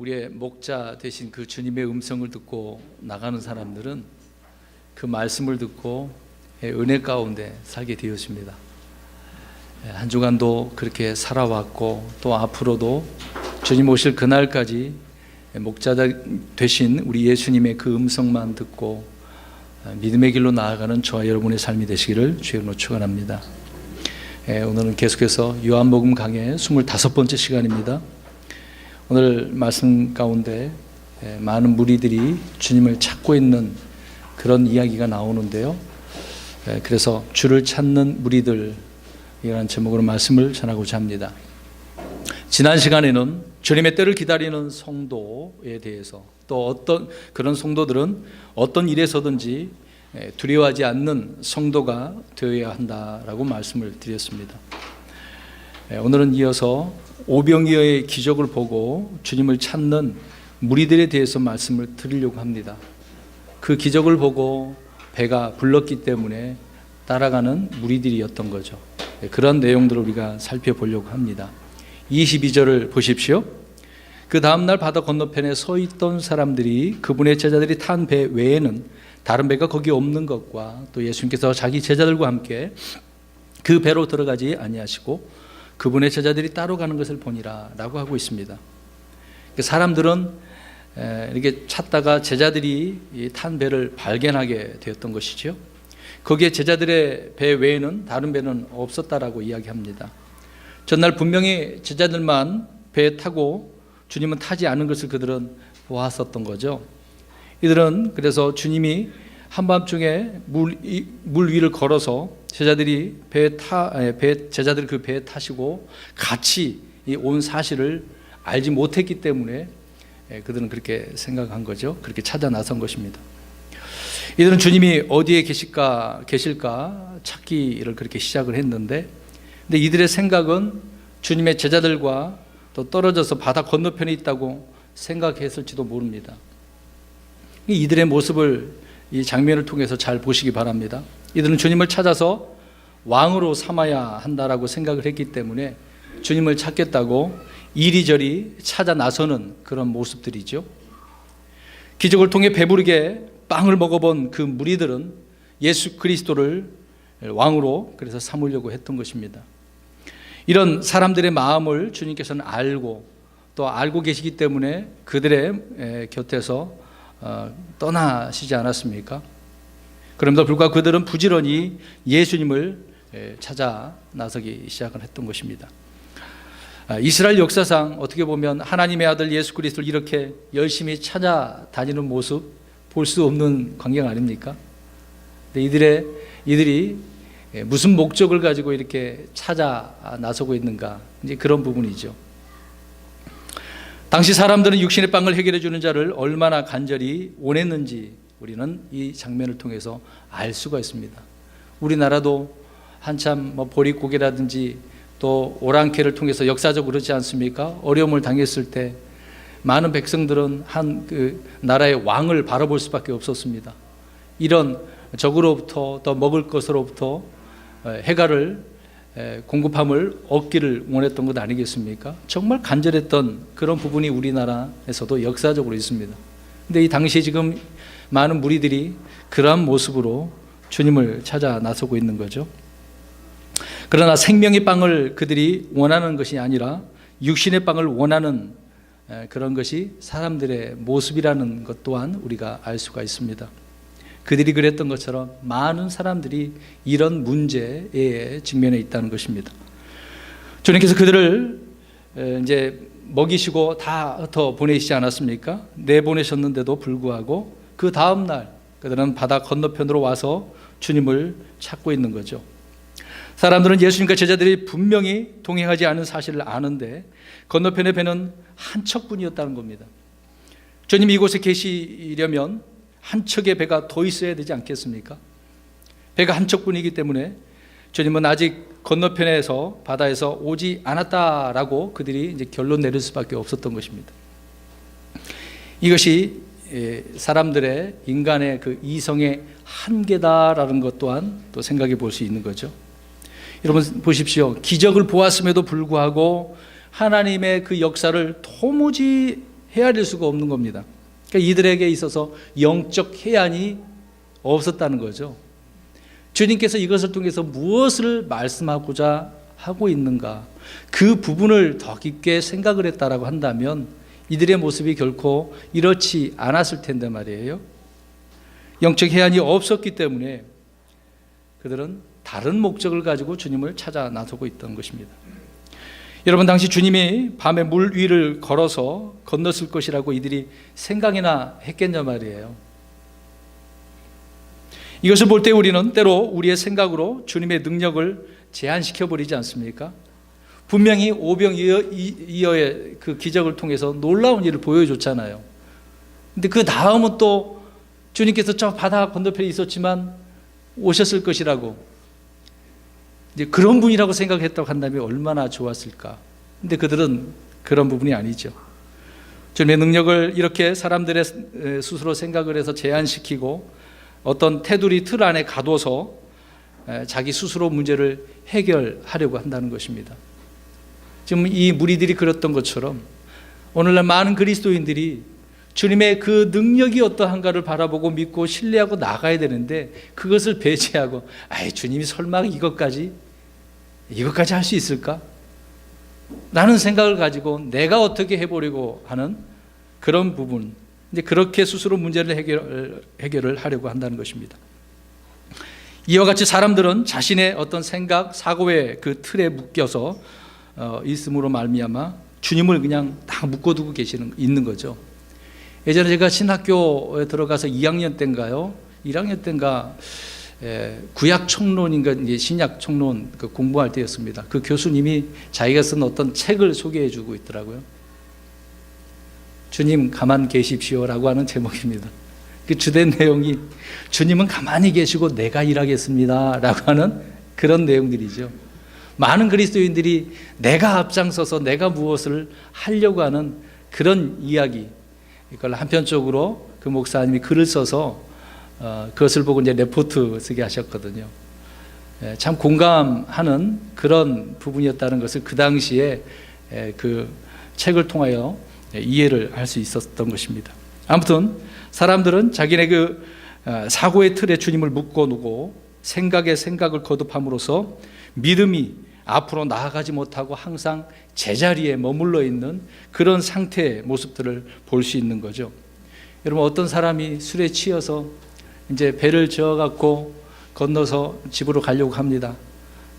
우리의 목자 되신 그 주님의 음성을 듣고 나가는 사람들은 그 말씀을 듣고 은혜 가운데 살게 되었습니다. 한 주간도 그렇게 살아왔고 또 앞으로도 주님 오실 그날까지 목자 되신 우리 예수님의 그 음성만 듣고 믿음의 길로 나아가는 저와 여러분의 삶이 되시기를 주의 이름으로 축원합니다. 오늘은 계속해서 요한복음 강의 25번째 시간입니다. 오늘 말씀 가운데 많은 무리들이 주님을 찾고 있는 그런 이야기가 나오는데요. 그래서 주를 찾는 무리들, 이라는 제목으로 말씀을 전하고자 합니다. 지난 시간에는 주님의 때를 기다리는 성도에 대해서, 또 어떤 그런 성도들은 어떤 일에서든지 두려워하지 않는 성도가 되어야 한다라고 말씀을 드렸습니다. 오늘은 이어서 오병이어의 기적을 보고 주님을 찾는 무리들에 대해서 말씀을 드리려고 합니다. 그 기적을 보고 배가 불렀기 때문에 따라가는 무리들이었던 거죠. 그런 내용들을 우리가 살펴보려고 합니다. 22절을 보십시오. 그 다음날 바다 건너편에 서 있던 사람들이 그분의 제자들이 탄 배 외에는 다른 배가 거기 없는 것과 또 예수님께서 자기 제자들과 함께 그 배로 들어가지 아니하시고 그분의 제자들이 따로 가는 것을 보니라 라고 하고 있습니다. 사람들은 이렇게 찾다가 제자들이 탄 배를 발견하게 되었던 것이죠. 거기에 제자들의 배 외에는 다른 배는 없었다라고 이야기합니다. 전날 분명히 제자들만 배에 타고 주님은 타지 않은 것을 그들은 보았었던 거죠. 이들은 그래서 주님이 한밤중에 물 위를 걸어서 제자들이 제자들이 그 배에 타시고 같이 온 사실을 알지 못했기 때문에 그들은 그렇게 생각한 거죠. 그렇게 찾아 나선 것입니다. 이들은 주님이 어디에 계실까 찾기를 그렇게 시작을 했는데, 근데 이들의 생각은 주님의 제자들과 또 떨어져서 바다 건너편에 있다고 생각했을지도 모릅니다. 이들의 모습을 이 장면을 통해서 잘 보시기 바랍니다. 이들은 주님을 찾아서 왕으로 삼아야 한다라고 생각을 했기 때문에 주님을 찾겠다고 이리저리 찾아 나서는 그런 모습들이죠. 기적을 통해 배부르게 빵을 먹어본 그 무리들은 예수 그리스도를 왕으로 그래서 삼으려고 했던 것입니다. 이런 사람들의 마음을 주님께서는 알고 또 알고 계시기 때문에 그들의 곁에서 떠나시지 않았습니까? 그럼에도 불구하고 그들은 부지런히 예수님을 찾아 나서기 시작을 했던 것입니다. 이스라엘 역사상 어떻게 보면 하나님의 아들 예수 그리스도를 이렇게 열심히 찾아다니는 모습 볼 수 없는 광경 아닙니까? 근데 이들이 무슨 목적을 가지고 이렇게 찾아 나서고 있는가, 이제 그런 부분이죠. 당시 사람들은 육신의 빵을 해결해 주는 자를 얼마나 간절히 원했는지 우리는 이 장면을 통해서 알 수가 있습니다. 우리나라도 한참 보릿고개라든지 또 오랑캐를 통해서 역사적으로 그렇지 않습니까? 어려움을 당했을 때 많은 백성들은 한 그 나라의 왕을 바라볼 수밖에 없었습니다. 이런 적으로부터 또 먹을 것으로부터 해갈을 공급함을 얻기를 원했던 것 아니겠습니까? 정말 간절했던 그런 부분이 우리나라에서도 역사적으로 있습니다. 근데 이 당시에 지금 많은 무리들이 그러한 모습으로 주님을 찾아 나서고 있는 거죠. 그러나 생명의 빵을 그들이 원하는 것이 아니라 육신의 빵을 원하는 그런 것이 사람들의 모습이라는 것 또한 우리가 알 수가 있습니다. 그들이 그랬던 것처럼 많은 사람들이 이런 문제에 직면해 있다는 것입니다. 주님께서 그들을 이제 먹이시고 다 흩어 보내시지 않았습니까? 내보내셨는데도 불구하고 그 다음 날 그들은 바다 건너편으로 와서 주님을 찾고 있는 거죠. 사람들은 예수님과 제자들이 분명히 동행하지 않은 사실을 아는데 건너편의 배는 한 척뿐이었다는 겁니다. 주님이 이곳에 계시려면 한 척의 배가 더 있어야 되지 않겠습니까? 배가 한 척뿐이기 때문에 주님은 아직 건너편에서 바다에서 오지 않았다라고 그들이 이제 결론 내릴 수밖에 없었던 것입니다. 이것이 사람들의 인간의 그 이성의 한계다라는 것 또한 또 생각해 볼 수 있는 거죠. 여러분 보십시오. 기적을 보았음에도 불구하고 하나님의 그 역사를 도무지 헤아릴 수가 없는 겁니다. 그러니까 이들에게 있어서 영적 해안이 없었다는 거죠. 주님께서 이것을 통해서 무엇을 말씀하고자 하고 있는가, 그 부분을 더 깊게 생각을 했다라고 한다면 이들의 모습이 결코 이렇지 않았을 텐데 말이에요. 영적 해안이 없었기 때문에 그들은 다른 목적을 가지고 주님을 찾아 나서고 있던 것입니다. 여러분, 당시 주님이 밤에 물 위를 걸어서 건넜을 것이라고 이들이 생각이나 했겠냐 말이에요. 이것을 볼 때 우리는 때로 우리의 생각으로 주님의 능력을 제한시켜 버리지 않습니까? 분명히 오병이어의 그 기적을 통해서 놀라운 일을 보여줬잖아요. 근데 그 다음은 또 주님께서 저 바다 건너편에 있었지만 오셨을 것이라고, 이제 그런 분이라고 생각했다고 한다면 얼마나 좋았을까. 근데 그들은 그런 부분이 아니죠. 주님의 능력을 이렇게 사람들의 스스로 생각을 해서 제한시키고 어떤 테두리 틀 안에 가둬서 자기 스스로 문제를 해결하려고 한다는 것입니다. 지금 이 무리들이 그랬던 것처럼 오늘날 많은 그리스도인들이 주님의 그 능력이 어떠한가를 바라보고 믿고 신뢰하고 나가야 되는데 그것을 배제하고, 주님이 설마 이것까지 할 수 있을까? 라는 생각을 가지고 내가 어떻게 해보려고 하는 그런 부분, 이제 그렇게 스스로 문제를 해결을 하려고 한다는 것입니다. 이와 같이 사람들은 자신의 어떤 생각, 사고의 그 틀에 묶여서 있음으로 말미암아 주님을 그냥 다 묶어두고 있는 거죠. 예전에 제가 신학교에 들어가서 2학년 때인가요? 1학년 때인가 구약 총론인가 신약 총론 그 공부할 때였습니다. 그 교수님이 자기가 쓴 어떤 책을 소개해 주고 있더라고요. 주님 가만 계십시오라고 하는 제목입니다. 그 주된 내용이 주님은 가만히 계시고 내가 일하겠습니다 라고 하는 그런 내용들이죠. 많은 그리스도인들이 내가 앞장서서 내가 무엇을 하려고 하는 그런 이야기, 이걸 한편적으로 그 목사님이 글을 써서 그것을 보고 이제 레포트 쓰게 하셨거든요. 참 공감하는 그런 부분이었다는 것을 그 당시에 그 책을 통하여 이해를 할 수 있었던 것입니다. 아무튼 사람들은 자기네 그 사고의 틀에 주님을 묶어놓고 생각에 생각을 거듭함으로써 믿음이 앞으로 나아가지 못하고 항상 제자리에 머물러 있는 그런 상태의 모습들을 볼 수 있는 거죠. 여러분, 어떤 사람이 술에 취해서 이제 배를 저어갖고 건너서 집으로 가려고 합니다.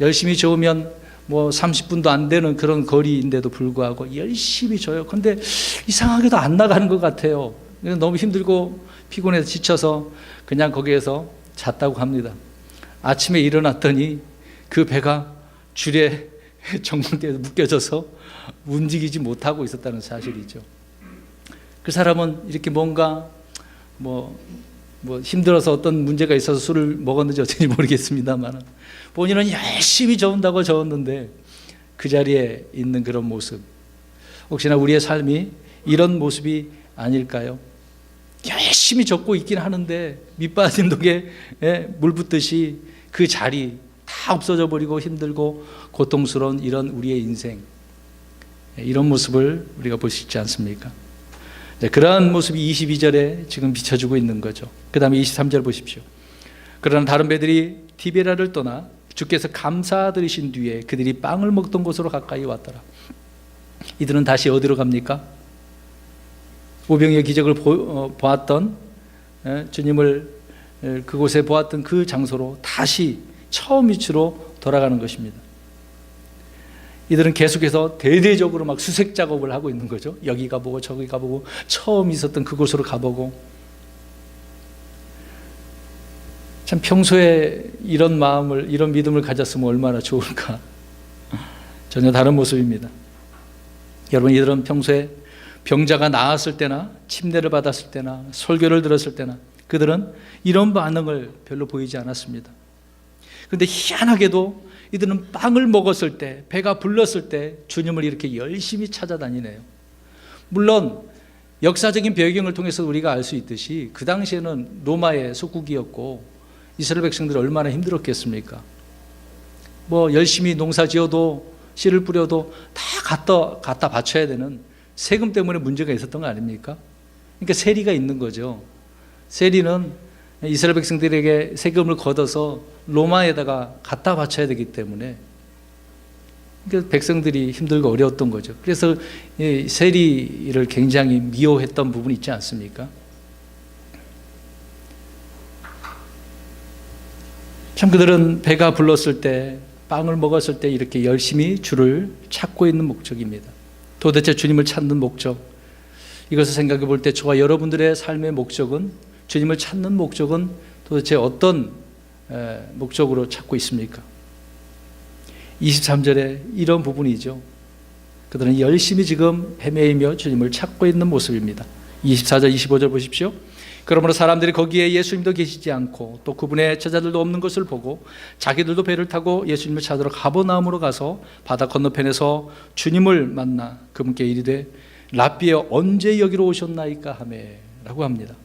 열심히 저으면 뭐 30분도 안 되는 그런 거리인데도 불구하고 열심히 저어요. 근데 이상하게도 안 나가는 것 같아요. 너무 힘들고 피곤해서 지쳐서 그냥 거기에서 잤다고 합니다. 아침에 일어났더니 그 배가 줄에 정문대에서 묶여져서 움직이지 못하고 있었다는 사실이죠. 그 사람은 이렇게 뭔가 뭐 힘들어서 어떤 문제가 있어서 술을 먹었는지 어쩐지 모르겠습니다만 본인은 열심히 저은다고 저었는데 그 자리에 있는 그런 모습, 혹시나 우리의 삶이 이런 모습이 아닐까요? 열심히 젓고 있긴 하는데 밑빠진 독에 물 붓듯이 그 자리 다 없어져 버리고 힘들고 고통스러운 이런 우리의 인생, 이런 모습을 우리가 볼 수 있지 않습니까? 그러한 모습이 22절에 지금 비춰주고 있는 거죠. 그 다음에 23절 보십시오. 그러나 다른 배들이 디베라를 떠나 주께서 감사드리신 뒤에 그들이 빵을 먹던 곳으로 가까이 왔더라. 이들은 다시 어디로 갑니까? 오병이의 기적을 보았던, 주님을 그곳에 보았던 그 장소로 다시 처음 위치로 돌아가는 것입니다. 이들은 계속해서 대대적으로 막 수색 작업을 하고 있는 거죠. 여기 가보고 저기 가보고 처음 있었던 그곳으로 가보고. 참 평소에 이런 마음을, 이런 믿음을 가졌으면 얼마나 좋을까. 전혀 다른 모습입니다. 여러분, 이들은 평소에 병자가 나았을 때나 침례를 받았을 때나 설교를 들었을 때나 그들은 이런 반응을 별로 보이지 않았습니다. 그런데 희한하게도 이들은 빵을 먹었을 때, 배가 불렀을 때 주님을 이렇게 열심히 찾아다니네요. 물론 역사적인 배경을 통해서 우리가 알 수 있듯이 그 당시에는 로마의 속국이었고 이스라엘 백성들이 얼마나 힘들었겠습니까? 뭐 열심히 농사 지어도 씨를 뿌려도 다 갖다 바쳐야 되는 세금 때문에 문제가 있었던 거 아닙니까? 그러니까 세리가 있는 거죠. 세리는 이스라엘 백성들에게 세금을 걷어서 로마에다가 갖다 바쳐야 되기 때문에 그러니까 백성들이 힘들고 어려웠던 거죠. 그래서 세리를 굉장히 미워했던 부분이 있지 않습니까? 참 그들은 배가 불렀을 때, 빵을 먹었을 때 이렇게 열심히 주를 찾고 있는 목적입니다. 도대체 주님을 찾는 목적, 이것을 생각해 볼 때 저와 여러분들의 삶의 목적은, 주님을 찾는 목적은 도대체 어떤 목적으로 찾고 있습니까? 23절에 이런 부분이죠. 그들은 열심히 지금 헤매이며 주님을 찾고 있는 모습입니다. 24절 25절 보십시오. 그러므로 사람들이 거기에 예수님도 계시지 않고 또 그분의 제자들도 없는 것을 보고 자기들도 배를 타고 예수님을 찾으러 가버나움으로 가서 바다 건너편에서 주님을 만나 그분께 이르되 랍비여 언제 여기로 오셨나이까 하매 라고 합니다.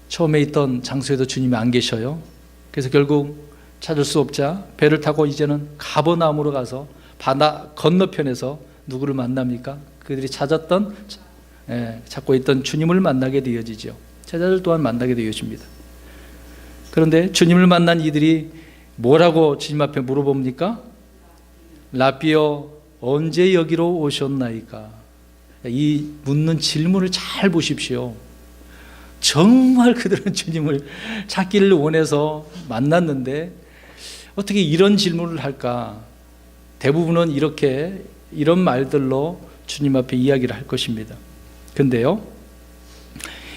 처음에 있던 장소에도 주님이 안 계셔요. 그래서 결국 찾을 수 없자 배를 타고 이제는 가버나움으로 가서 바다 건너편에서 누구를 만납니까? 그들이 찾고 있던 주님을 만나게 되어지죠. 제자들 또한 만나게 되어집니다. 그런데 주님을 만난 이들이 뭐라고 주님 앞에 물어봅니까? 랍비여 언제 여기로 오셨나이까? 이 묻는 질문을 잘 보십시오. 정말 그들은 주님을 찾기를 원해서 만났는데 어떻게 이런 질문을 할까? 대부분은 이런 말들로 주님 앞에 이야기를 할 것입니다. 근데요,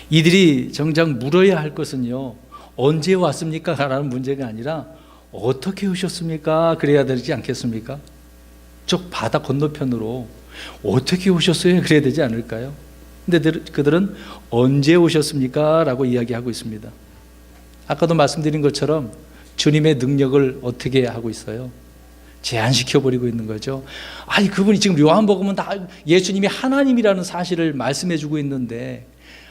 이들이 정작 물어야 할 것은요, 언제 왔습니까? 라는 문제가 아니라 어떻게 오셨습니까? 그래야 되지 않겠습니까? 저 바다 건너편으로 어떻게 오셨어요? 그래야 되지 않을까요? 근데 그들은 언제 오셨습니까? 라고 이야기하고 있습니다. 아까도 말씀드린 것처럼 주님의 능력을 어떻게 하고 있어요? 제한시켜버리고 있는 거죠. 아니, 그분이 지금 요한복음은 다 예수님이 하나님이라는 사실을 말씀해주고 있는데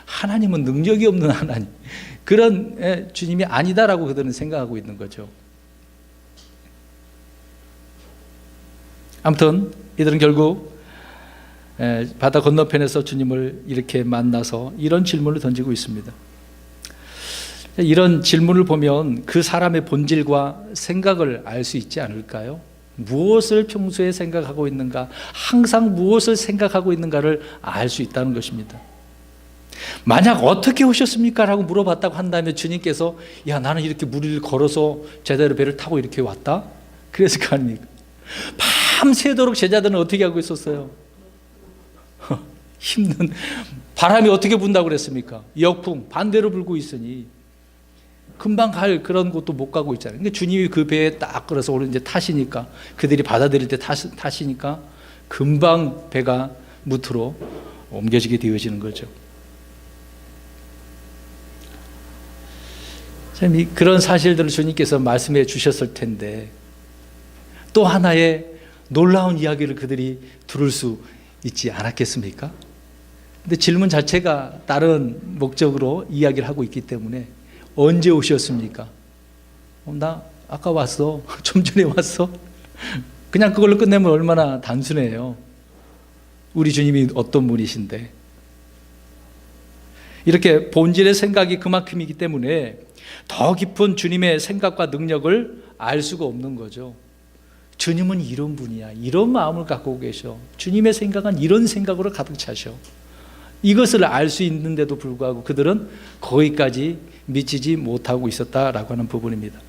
하나님은 능력이 없는 하나님, 그런 주님이 아니다라고 그들은 생각하고 있는 거죠. 아무튼 이들은 결국 바다 건너편에서 주님을 이렇게 만나서 이런 질문을 던지고 있습니다. 이런 질문을 보면 그 사람의 본질과 생각을 알 수 있지 않을까요? 무엇을 평소에 생각하고 있는가, 항상 무엇을 생각하고 있는가를 알 수 있다는 것입니다. 만약 어떻게 오셨습니까? 라고 물어봤다고 한다면 주님께서 야, 나는 이렇게 무리를 걸어서 제자들 배를 타고 이렇게 왔다? 그랬을 거 아닙니까? 밤새도록 제자들은 어떻게 하고 있었어요? 힘든 바람이 어떻게 분다고 그랬습니까? 역풍 반대로 불고 있으니 금방 갈 그런 곳도 못 가고 있잖아요. 그러니까 주님이 그 배에 딱 끌어서 오늘 이제 타시니까, 그들이 받아들일 때 타시니까 금방 배가 무트로 옮겨지게 되어지는 거죠. 참 그런 사실들을 주님께서 말씀해 주셨을 텐데 또 하나의 놀라운 이야기를 그들이 들을 수 있지 않았겠습니까? 근데 질문 자체가 다른 목적으로 이야기를 하고 있기 때문에 언제 오셨습니까? 나 아까 왔어. 좀 전에 왔어. 그냥 그걸로 끝내면 얼마나 단순해요. 우리 주님이 어떤 분이신데. 이렇게 본질의 생각이 그만큼이기 때문에 더 깊은 주님의 생각과 능력을 알 수가 없는 거죠. 주님은 이런 분이야. 이런 마음을 갖고 계셔. 주님의 생각은 이런 생각으로 가득 차셔. 이것을 알 수 있는데도 불구하고 그들은 거기까지 미치지 못하고 있었다라고 하는 부분입니다.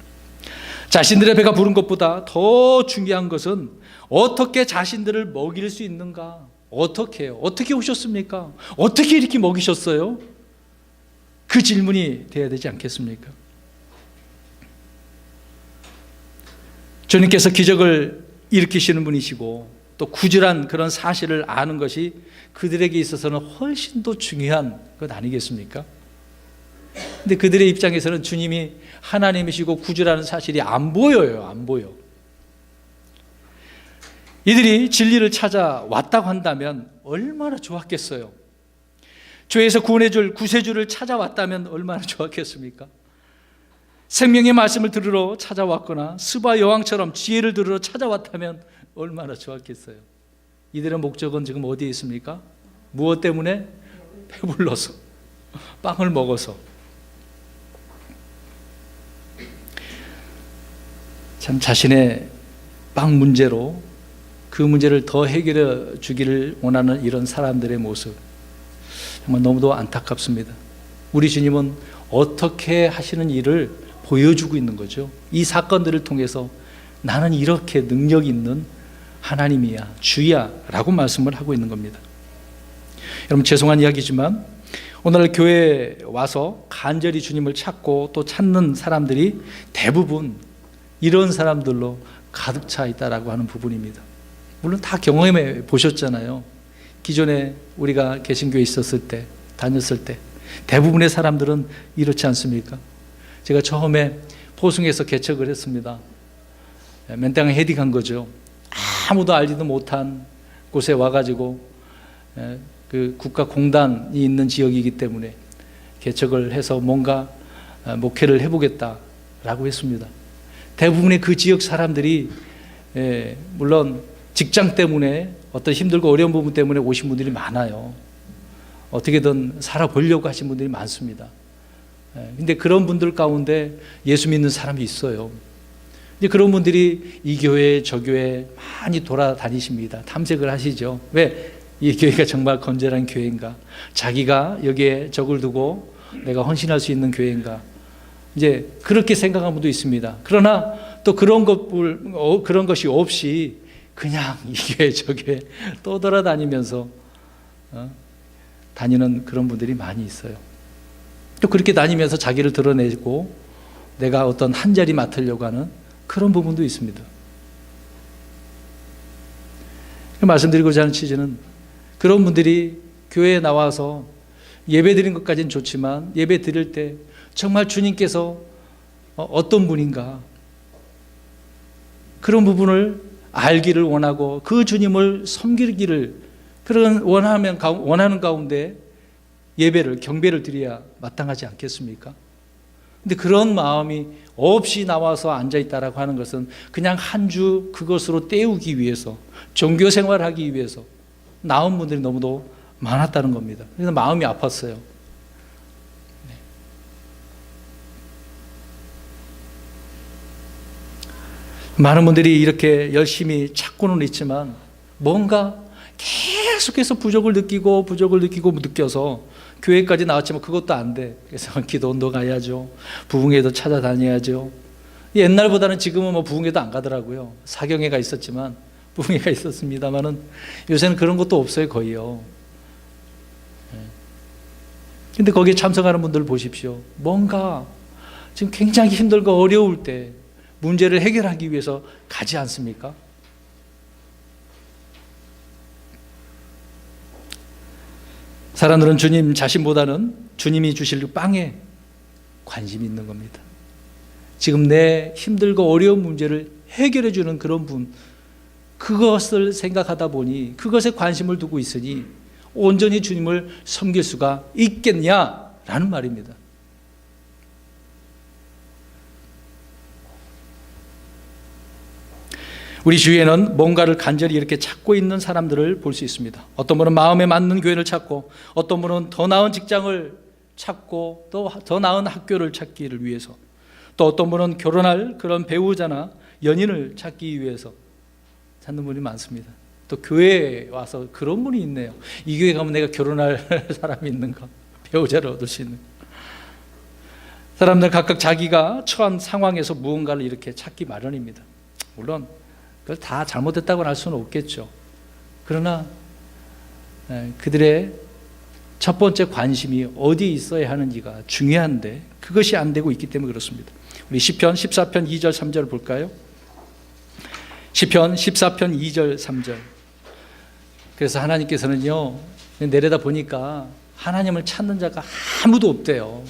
자신들의 배가 부른 것보다 더 중요한 것은 어떻게 자신들을 먹일 수 있는가? 어떻게 해요? 어떻게 오셨습니까? 어떻게 이렇게 먹이셨어요? 그 질문이 돼야 되지 않겠습니까? 주님께서 기적을 일으키시는 분이시고 또 구절한 그런 사실을 아는 것이 그들에게 있어서는 훨씬 더 중요한 것 아니겠습니까? 근데 그들의 입장에서는 주님이 하나님이시고 구절하는 사실이 안 보여요. 안 보여. 이들이 진리를 찾아왔다고 한다면 얼마나 좋았겠어요. 죄에서 구원해줄 구세주를 찾아왔다면 얼마나 좋았겠습니까? 생명의 말씀을 들으러 찾아왔거나 스바 여왕처럼 지혜를 들으러 찾아왔다면 얼마나 좋았겠어요. 이들의 목적은 지금 어디에 있습니까? 무엇 때문에? 배불러서, 빵을 먹어서. 참 자신의 빵 문제로 그 문제를 더 해결해 주기를 원하는 이런 사람들의 모습, 정말 너무도 안타깝습니다. 우리 주님은 어떻게 하시는 일을 보여주고 있는 거죠. 이 사건들을 통해서 나는 이렇게 능력 있는 하나님이야, 주야 라고 말씀을 하고 있는 겁니다. 여러분, 죄송한 이야기지만 오늘 교회에 와서 간절히 주님을 찾고 또 찾는 사람들이 대부분 이런 사람들로 가득 차 있다라고 하는 부분입니다. 물론 다 경험해 보셨잖아요. 기존에 우리가 개신교에 있었을 때, 다녔을 때 대부분의 사람들은 이렇지 않습니까? 제가 처음에 포승에서 개척을 했습니다. 맨땅에 헤딩한 거죠. 아무도 알지도 못한 곳에 와가지고 그 국가공단이 있는 지역이기 때문에 개척을 해서 뭔가 목회를 해보겠다라고 했습니다. 대부분의 그 지역 사람들이 물론 직장 때문에 어떤 힘들고 어려운 부분 때문에 오신 분들이 많아요. 어떻게든 살아보려고 하신 분들이 많습니다. 근데 그런 분들 가운데 예수 믿는 사람이 있어요. 이제 그런 분들이 이 교회 저 교회 많이 돌아다니십니다. 탐색을 하시죠. 왜? 이 교회가 정말 건전한 교회인가? 자기가 여기에 적을 두고 내가 헌신할 수 있는 교회인가? 이제 그렇게 생각하는 분도 있습니다. 그러나 또 그런 것이 없이 그냥 이 교회 저 교회 또 돌아다니면서 다니는 그런 분들이 많이 있어요. 또 그렇게 다니면서 자기를 드러내고 내가 어떤 한 자리 맡으려고 하는 그런 부분도 있습니다. 말씀드리고자 하는 취지는 그런 분들이 교회에 나와서 예배 드린 것까지는 좋지만 예배 드릴 때 정말 주님께서 어떤 분인가 그런 부분을 알기를 원하고 그 주님을 섬기기를 그런 원하는 가운데 예배를 경배를 드려야 마땅하지 않겠습니까? 근데 그런 마음이 없이 나와서 앉아있다라고 하는 것은 그냥 한 주 그것으로 때우기 위해서 종교 생활하기 위해서 나온 분들이 너무도 많았다는 겁니다. 그래서 마음이 아팠어요. 많은 분들이 이렇게 열심히 찾고는 있지만 뭔가 계속해서 부족을 느끼고 느껴서 교회까지 나왔지만 그것도 안 돼. 그래서 기도원도 가야죠. 부흥회도 찾아다녀야죠. 옛날보다는 지금은 뭐 부흥회도 안 가더라고요. 사경회가 있었지만 부흥회가 있었습니다만은 요새는 그런 것도 없어요, 거의요. 근데 거기에 참석하는 분들 보십시오. 뭔가 지금 굉장히 힘들고 어려울 때 문제를 해결하기 위해서 가지 않습니까? 사람들은 주님 자신보다는 주님이 주실 빵에 관심이 있는 겁니다. 지금 내 힘들고 어려운 문제를 해결해 주는 그런 분, 그것을 생각하다 보니 그것에 관심을 두고 있으니 온전히 주님을 섬길 수가 있겠냐라는 말입니다. 우리 주위에는 뭔가를 간절히 이렇게 찾고 있는 사람들을 볼 수 있습니다. 어떤 분은 마음에 맞는 교회를 찾고, 어떤 분은 더 나은 직장을 찾고, 또 더 나은 학교를 찾기를 위해서, 또 어떤 분은 결혼할 그런 배우자나 연인을 찾기 위해서 찾는 분이 많습니다. 또 교회에 와서 그런 분이 있네요. 이 교회 가면 내가 결혼할 사람이 있는가, 배우자를 얻을 수 있는. 사람들 각각 자기가 처한 상황에서 무언가를 이렇게 찾기 마련입니다. 물론 그걸 다 잘못했다고 할 수는 없겠죠. 그러나 그들의 첫 번째 관심이 어디에 있어야 하는지가 중요한데 그것이 안 되고 있기 때문에 그렇습니다. 우리 시편 14편 2절 3절 볼까요? 시편 14편 2절 3절. 그래서 하나님께서는요, 내려다 보니까 하나님을 찾는 자가 아무도 없대요.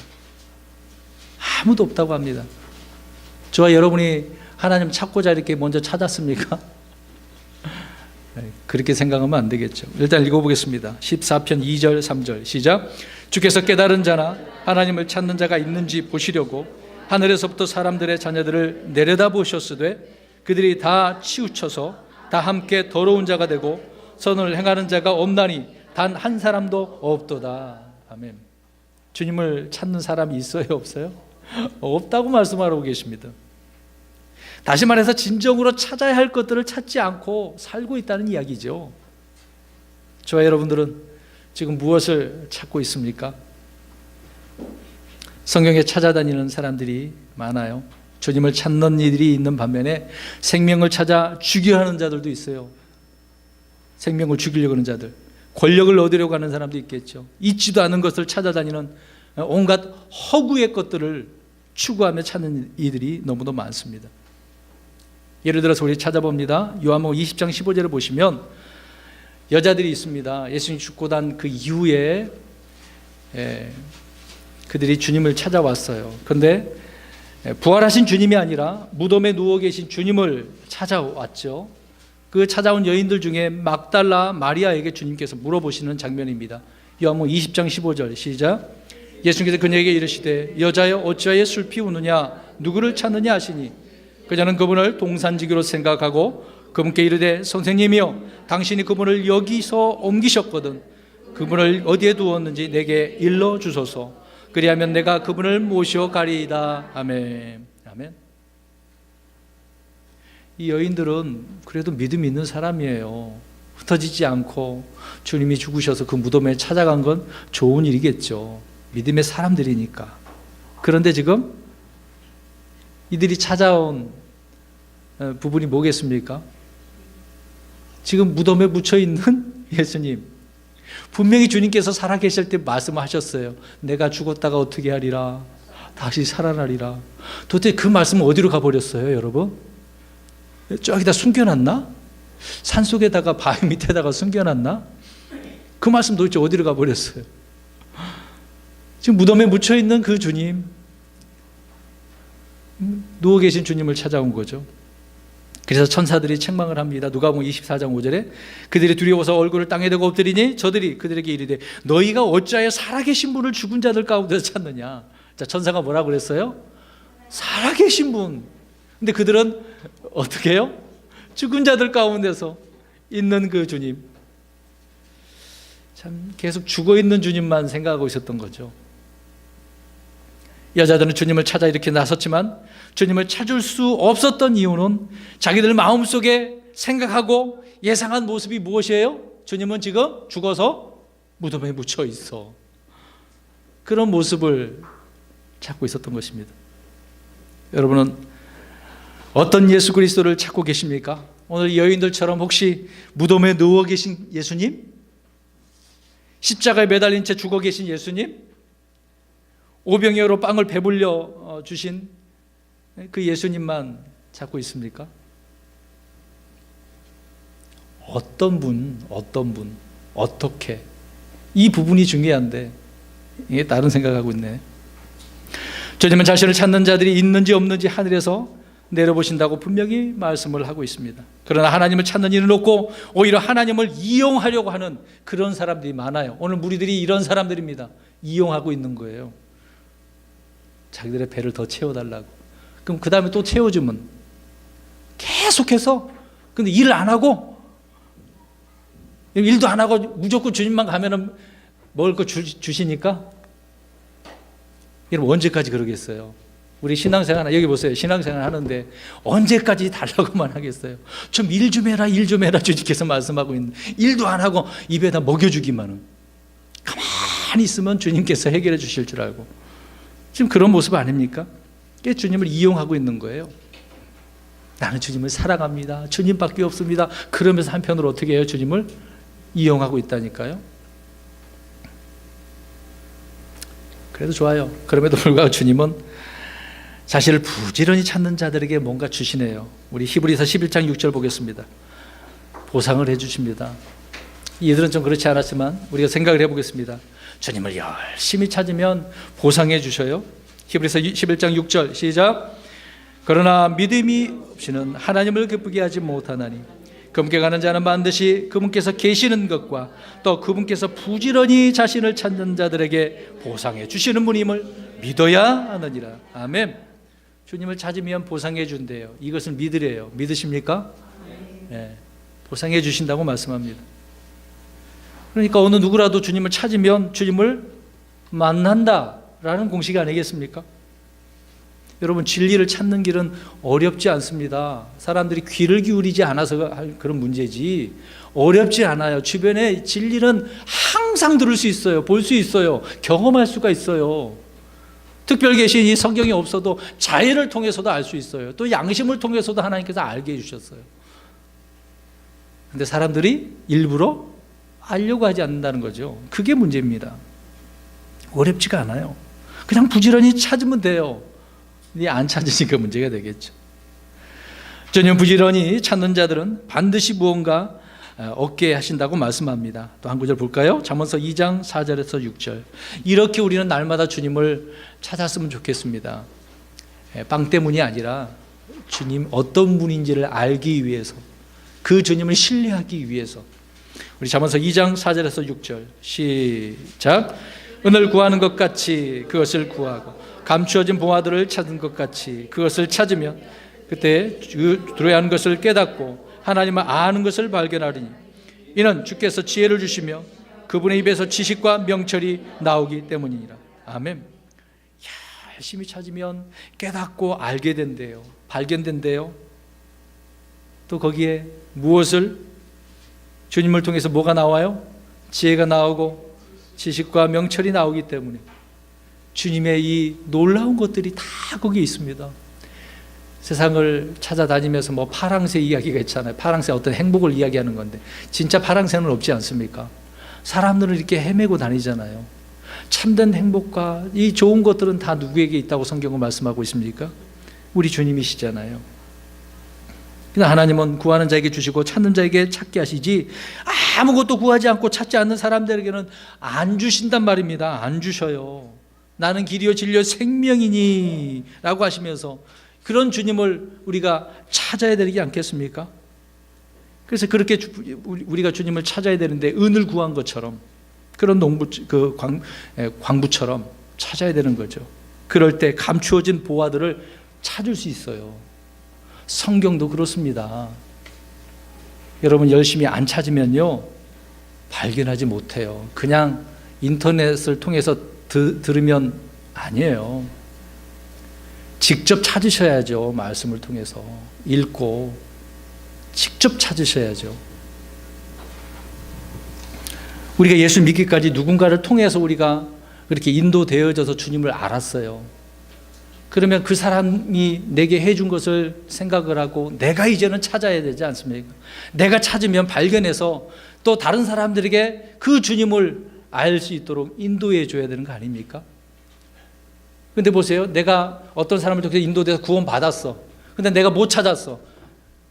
아무도 없다고 합니다. 저와 여러분이 하나님 찾고자 이렇게 먼저 찾았습니까? 그렇게 생각하면 안 되겠죠. 일단 읽어보겠습니다. 14편 2절 3절 시작. 주께서 깨달은 자나 하나님을 찾는 자가 있는지 보시려고 하늘에서부터 사람들의 자녀들을 내려다보셨으되 그들이 다 치우쳐서 다 함께 더러운 자가 되고 선을 행하는 자가 없나니 단 한 사람도 없도다. 아멘. 주님을 찾는 사람이 있어요, 없어요? 없다고 말씀하고 계십니다. 다시 말해서 진정으로 찾아야 할 것들을 찾지 않고 살고 있다는 이야기죠. 저와 여러분들은 지금 무엇을 찾고 있습니까? 성경에 찾아다니는 사람들이 많아요. 주님을 찾는 이들이 있는 반면에 생명을 찾아 죽이려 하는 자들도 있어요. 생명을 죽이려고 하는 자들, 권력을 얻으려고 하는 사람도 있겠죠. 있지도 않은 것을 찾아다니는 온갖 허구의 것들을 추구하며 찾는 이들이 너무도 많습니다. 예를 들어서 우리 찾아봅니다. 요한복음 20장 15절을 보시면 여자들이 있습니다. 예수님 죽고 난 그 이후에 그들이 주님을 찾아왔어요. 그런데 부활하신 주님이 아니라 무덤에 누워 계신 주님을 찾아왔죠. 그 찾아온 여인들 중에 막달라 마리아에게 주님께서 물어보시는 장면입니다. 요한복음 20장 15절 시작. 예수님께서 그녀에게 이르시되 여자여 어찌하여 슬피 우느냐 누구를 찾느냐 하시니 그녀는 그분을 동산지기로 생각하고 그분께 이르되 선생님이여 당신이 그분을 여기서 옮기셨거든 그분을 어디에 두었는지 내게 일러주소서 그리하면 내가 그분을 모셔가리이다. 아멘. 아멘. 이 여인들은 그래도 믿음 있는 사람이에요. 흩어지지 않고 주님이 죽으셔서 그 무덤에 찾아간 건 좋은 일이겠죠. 믿음의 사람들이니까. 그런데 지금 이들이 찾아온 부분이 뭐겠습니까? 지금 무덤에 묻혀있는 예수님, 분명히 주님께서 살아계실 때 말씀하셨어요. 내가 죽었다가 어떻게 하리라 다시 살아나리라. 도대체 그 말씀은 어디로 가버렸어요, 여러분? 저기다 숨겨놨나? 산속에다가 바위 밑에다가 숨겨놨나? 그 말씀 도대체 어디로 가버렸어요? 지금 무덤에 묻혀있는 그 주님, 누워 계신 주님을 찾아온 거죠. 그래서 천사들이 책망을 합니다. 누가복음 24장 5절에 그들이 두려워서 얼굴을 땅에 대고 엎드리니 저들이 그들에게 이르되 너희가 어찌하여 살아계신 분을 죽은 자들 가운데서 찾느냐. 자, 천사가 뭐라고 그랬어요? 살아계신 분. 근데 그들은 어떻게 해요? 죽은 자들 가운데서 있는 그 주님. 참 계속 죽어있는 주님만 생각하고 있었던 거죠. 여자들은 주님을 찾아 이렇게 나섰지만 주님을 찾을 수 없었던 이유는 자기들 마음속에 생각하고 예상한 모습이 무엇이에요? 주님은 지금 죽어서 무덤에 묻혀 있어. 그런 모습을 찾고 있었던 것입니다. 여러분은 어떤 예수 그리스도를 찾고 계십니까? 오늘 여인들처럼 혹시 무덤에 누워 계신 예수님? 십자가에 매달린 채 죽어 계신 예수님? 오병이어로 빵을 배불려 주신 그 예수님만 찾고 있습니까? 어떤 분, 어떻게? 이 부분이 중요한데 이게 다른 생각하고 있네. 주님은 자신을 찾는 자들이 있는지 없는지 하늘에서 내려보신다고 분명히 말씀을 하고 있습니다. 그러나 하나님을 찾는 이는 없고 오히려 하나님을 이용하려고 하는 그런 사람들이 많아요. 오늘 무리들이 이런 사람들입니다. 이용하고 있는 거예요. 자기들의 배를 더 채워달라고. 그럼 그 다음에 또 채워주면 계속해서, 근데 일을 안 하고, 일도 안 하고 무조건 주님만 가면은 먹을 거 주시니까, 여러분 언제까지 그러겠어요? 우리 신앙생활, 여기 보세요. 신앙생활 하는데 언제까지 달라고만 하겠어요? 좀 일 좀 해라, 일 좀 해라 주님께서 말씀하고 있는데 일도 안 하고 입에다 먹여주기만은. 가만히 있으면 주님께서 해결해 주실 줄 알고. 지금 그런 모습 아닙니까? 주님을 이용하고 있는 거예요. 나는 주님을 사랑합니다. 주님밖에 없습니다. 그러면서 한편으로 어떻게 해요? 주님을 이용하고 있다니까요. 그래도 좋아요. 그럼에도 불구하고 주님은 자신을 부지런히 찾는 자들에게 뭔가 주시네요. 우리 히브리서 11장 6절 보겠습니다. 보상을 해주십니다. 이들은 좀 그렇지 않았지만 우리가 생각을 해보겠습니다. 주님을 열심히 찾으면 보상해 주셔요. 히브리서 11장 6절 시작. 그러나 믿음이 없이는 하나님을 기쁘게 하지 못하나니 그분께 가는 자는 반드시 그분께서 계시는 것과 또 그분께서 부지런히 자신을 찾는 자들에게 보상해 주시는 분임을 믿어야 하느니라. 아멘. 주님을 찾으면 보상해 준대요. 이것을 믿으래요. 믿으십니까? 네. 보상해 주신다고 말씀합니다. 그러니까 어느 누구라도 주님을 찾으면 주님을 만난다라는 공식이 아니겠습니까? 여러분, 진리를 찾는 길은 어렵지 않습니다. 사람들이 귀를 기울이지 않아서 할 그런 문제지 어렵지 않아요. 주변에 진리는 항상 들을 수 있어요. 볼 수 있어요. 경험할 수가 있어요. 특별 계시인 이 성경이 없어도 자의를 통해서도 알 수 있어요. 또 양심을 통해서도 하나님께서 알게 해주셨어요. 그런데 사람들이 일부러 알려고 하지 않는다는 거죠. 그게 문제입니다. 어렵지가 않아요. 그냥 부지런히 찾으면 돼요. 안 찾으니까 문제가 되겠죠. 전혀 부지런히 찾는 자들은 반드시 무언가 얻게 하신다고 말씀합니다. 또 한 구절 볼까요? 잠언서 2장 4절에서 6절. 이렇게 우리는 날마다 주님을 찾았으면 좋겠습니다. 빵 때문이 아니라 주님 어떤 분인지를 알기 위해서, 그 주님을 신뢰하기 위해서. 우리 잠언서 2장 4절에서 6절 시작. 은을 구하는 것 같이 그것을 구하고 감추어진 보화들을 찾은 것 같이 그것을 찾으면 그때 들어야 하는 것을 깨닫고 하나님을 아는 것을 발견하리니 이는 주께서 지혜를 주시며 그분의 입에서 지식과 명철이 나오기 때문이니라. 아멘. 열심히 찾으면 깨닫고 알게 된대요. 발견된대요. 또 거기에 무엇을, 주님을 통해서 뭐가 나와요? 지혜가 나오고 지식과 명철이 나오기 때문에 주님의 이 놀라운 것들이 다 거기에 있습니다. 세상을 찾아다니면서 뭐 파랑새 이야기가 있잖아요. 파랑새 어떤 행복을 이야기하는 건데 진짜 파랑새는 없지 않습니까? 사람들은 이렇게 헤매고 다니잖아요. 참된 행복과 이 좋은 것들은 다 누구에게 있다고 성경은 말씀하고 있습니까? 우리 주님이시잖아요. 그러나 하나님은 구하는 자에게 주시고 찾는 자에게 찾게 하시지 아무것도 구하지 않고 찾지 않는 사람들에게는 안 주신단 말입니다. 안 주셔요. 나는 길이요 진리요 생명이니 라고 하시면서 그런 주님을 우리가 찾아야 되지 않겠습니까? 그래서 그렇게 우리가 주님을 찾아야 되는데 은을 구한 것처럼 그런 광부처럼 찾아야 되는 거죠. 그럴 때 감추어진 보화들을 찾을 수 있어요. 성경도 그렇습니다. 여러분 열심히 안 찾으면요 발견하지 못해요. 그냥 인터넷을 통해서 들으면 아니에요. 직접 찾으셔야죠. 말씀을 통해서 읽고 직접 찾으셔야죠. 우리가 예수 믿기까지 누군가를 통해서 우리가 그렇게 인도되어져서 주님을 알았어요. 그러면 그 사람이 내게 해준 것을 생각을 하고 내가 이제는 찾아야 되지 않습니까? 내가 찾으면 발견해서 또 다른 사람들에게 그 주님을 알 수 있도록 인도해 줘야 되는 거 아닙니까? 근데 보세요. 내가 어떤 사람을 통해서 인도돼서 구원 받았어. 근데 내가 못 찾았어.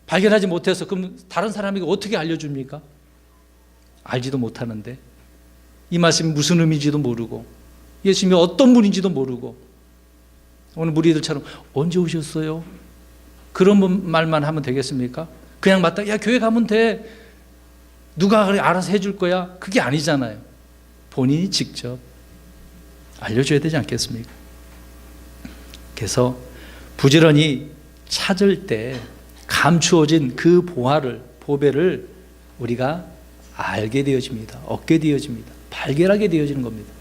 발견하지 못해서 그럼 다른 사람에게 어떻게 알려줍니까? 알지도 못하는데 이 말씀이 무슨 의미인지도 모르고 예수님이 어떤 분인지도 모르고 오늘 무리들처럼 언제 오셨어요? 그런 말만 하면 되겠습니까? 그냥 맞다. 야 교회 가면 돼. 누가 알아서 해줄 거야? 그게 아니잖아요. 본인이 직접 알려줘야 되지 않겠습니까? 그래서 부지런히 찾을 때 감추어진 그 보배를 우리가 알게 되어집니다. 얻게 되어집니다. 발견하게 되어지는 겁니다.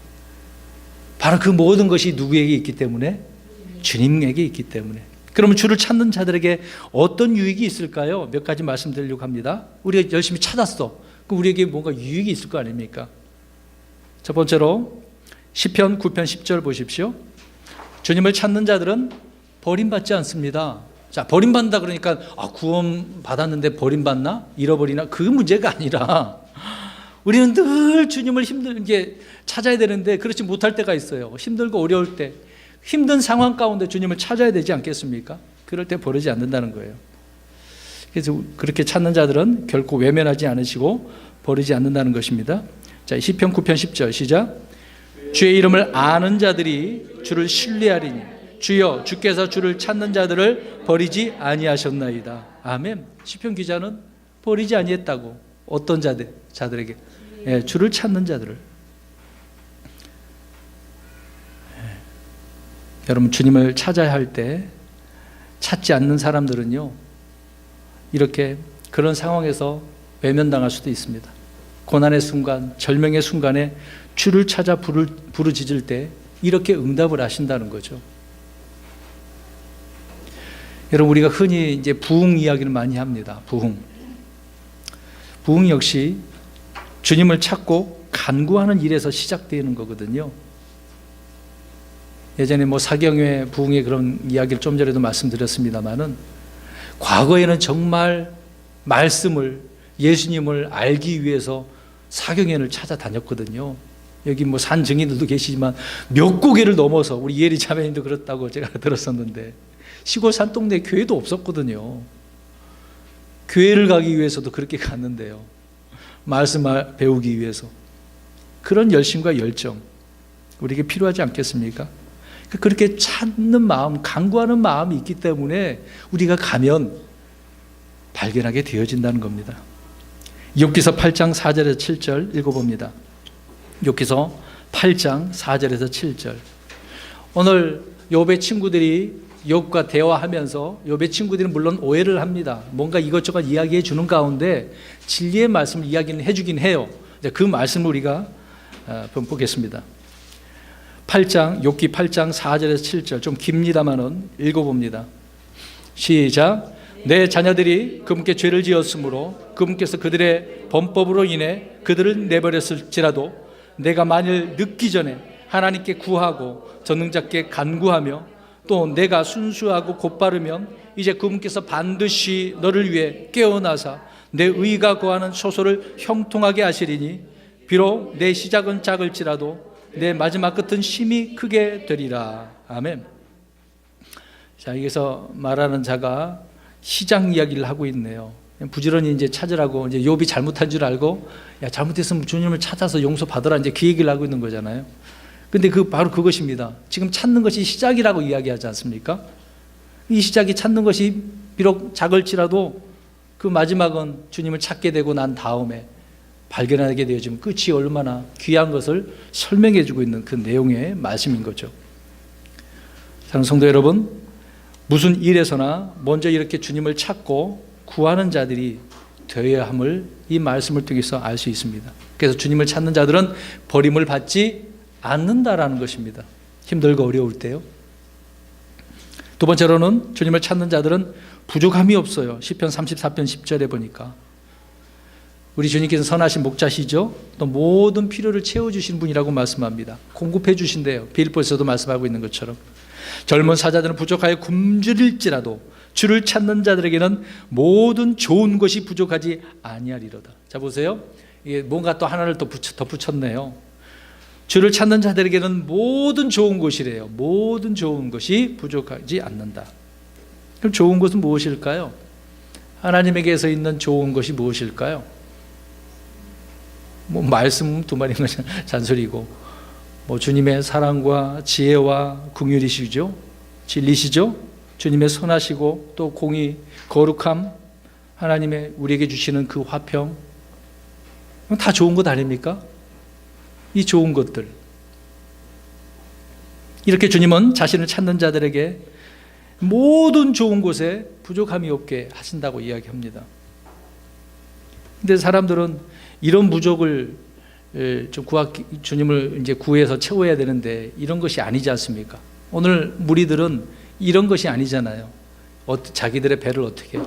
바로 그 모든 것이 누구에게 있기 때문에? 주님에게 있기 때문에. 그러면 주를 찾는 자들에게 어떤 유익이 있을까요? 몇 가지 말씀드리려고 합니다. 우리가 열심히 찾았어. 그럼 우리에게 뭔가 유익이 있을 거 아닙니까? 첫 번째로 시편 9편 10절 보십시오. 주님을 찾는 자들은 버림받지 않습니다. 자, 버림받는다 그러니까 구원 받았는데 버림받나? 잃어버리나? 그 문제가 아니라 우리는 늘 주님을 힘들게 찾아야 되는데 그렇지 못할 때가 있어요. 힘들고 어려울 때 힘든 상황 가운데 주님을 찾아야 되지 않겠습니까? 그럴 때 버리지 않는다는 거예요. 그래서 그렇게 찾는 자들은 결코 외면하지 않으시고 버리지 않는다는 것입니다. 자, 시편 9편 10절 시작. 주의 이름을 아는 자들이 주를 신뢰하리니 주여 주께서 주를 찾는 자들을 버리지 아니하셨나이다. 아멘. 시편 기자는 버리지 아니했다고. 어떤 자들에게? 주를 찾는 자들을. 여러분 주님을 찾아야 할 때 찾지 않는 사람들은요 이렇게 그런 상황에서 외면당할 수도 있습니다. 고난의 순간, 절명의 순간에 주를 찾아 부르짖을 때 이렇게 응답을 하신다는 거죠. 여러분, 우리가 흔히 이제 부흥 이야기를 많이 합니다. 부흥 역시 주님을 찾고 간구하는 일에서 시작되는 거거든요. 예전에 사경회 부흥의 그런 이야기를 좀 전에도 말씀드렸습니다만은, 과거에는 정말 말씀을, 예수님을 알기 위해서 사경회를 찾아다녔거든요. 여기 산 증인들도 계시지만 몇 고개를 넘어서, 우리 예리 자매님도 그렇다고 제가 들었었는데, 시골 산동네 교회도 없었거든요. 교회를 가기 위해서도 그렇게 갔는데요. 말씀 배우기 위해서. 그런 열심과 열정 우리에게 필요하지 않겠습니까? 그렇게 찾는 마음, 간구하는 마음이 있기 때문에 우리가 가면 발견하게 되어진다는 겁니다. 욥기서 8장 4절에서 7절 읽어봅니다. 욥기서 8장 4절에서 7절. 오늘 욥의 친구들이 욥과 대화하면서, 욥의 친구들은 물론 오해를 합니다. 뭔가 이것저것 이야기해 주는 가운데 진리의 말씀을 이야기는 해주긴 해요. 그 말씀을 우리가 보겠습니다. 욥기 8장 4절에서 7절, 좀 깁니다만은 읽어봅니다. 시작. 내 자녀들이 그분께 죄를 지었으므로 그분께서 그들의 범법으로 인해 그들을 내버렸을지라도 내가 만일 늦기 전에 하나님께 구하고 전능자께 간구하며 또 내가 순수하고 곧바르면 이제 그분께서 반드시 너를 위해 깨어나사 내 의가 거하는 소소를 형통하게 하시리니 비록 내 시작은 작을지라도 내 마지막 끝은 심히 크게 되리라. 아멘. 자, 여기서 말하는 자가 시작 이야기를 하고 있네요. 부지런히 이제 찾으라고, 이제 욥이 잘못한 줄 알고, 야, 잘못했으면 주님을 찾아서 용서받으라, 이제 그 얘기를 하고 있는 거잖아요. 근데 바로 그것입니다. 지금 찾는 것이 시작이라고 이야기하지 않습니까? 이 시작이 찾는 것이 비록 작을지라도 그 마지막은 주님을 찾게 되고 난 다음에 발견하게 되어지면 끝이 얼마나 귀한 것을 설명해 주고 있는 그 내용의 말씀인 거죠. 사랑하는 성도 여러분, 무슨 일에서나 먼저 이렇게 주님을 찾고 구하는 자들이 되어야 함을 이 말씀을 통해서 알 수 있습니다. 그래서 주님을 찾는 자들은 버림을 받지 않는다라는 것입니다. 힘들고 어려울 때요. 두 번째로는 주님을 찾는 자들은 부족함이 없어요. 시편 34편 10절에 보니까 우리 주님께서 선하신 목자시죠. 또 모든 필요를 채워주신 분이라고 말씀합니다. 공급해 주신대요. 빌립보에서도 말씀하고 있는 것처럼 젊은 사자들은 부족하여 굶주릴지라도 주를 찾는 자들에게는 모든 좋은 것이 부족하지 아니하리로다. 자, 보세요. 이게 뭔가 또 하나를 더 덧붙였네요. 주를 찾는 자들에게는 모든 좋은 것이래요. 모든 좋은 것이 부족하지 않는다. 그럼 좋은 것은 무엇일까요? 하나님에게서 있는 좋은 것이 무엇일까요? 말씀 두 마리는 잔소리고, 주님의 사랑과 지혜와 긍휼이시죠, 진리시죠, 주님의 선하시고 또 공의, 거룩함, 하나님의 우리에게 주시는 그 화평, 다 좋은 것 아닙니까? 이 좋은 것들, 이렇게 주님은 자신을 찾는 자들에게 모든 좋은 곳에 부족함이 없게 하신다고 이야기합니다. 근데 사람들은 이런 부족을 좀 주님을 이제 구해서 채워야 되는데 이런 것이 아니지 않습니까? 오늘 무리들은 이런 것이 아니잖아요. 자기들의 배를 어떻게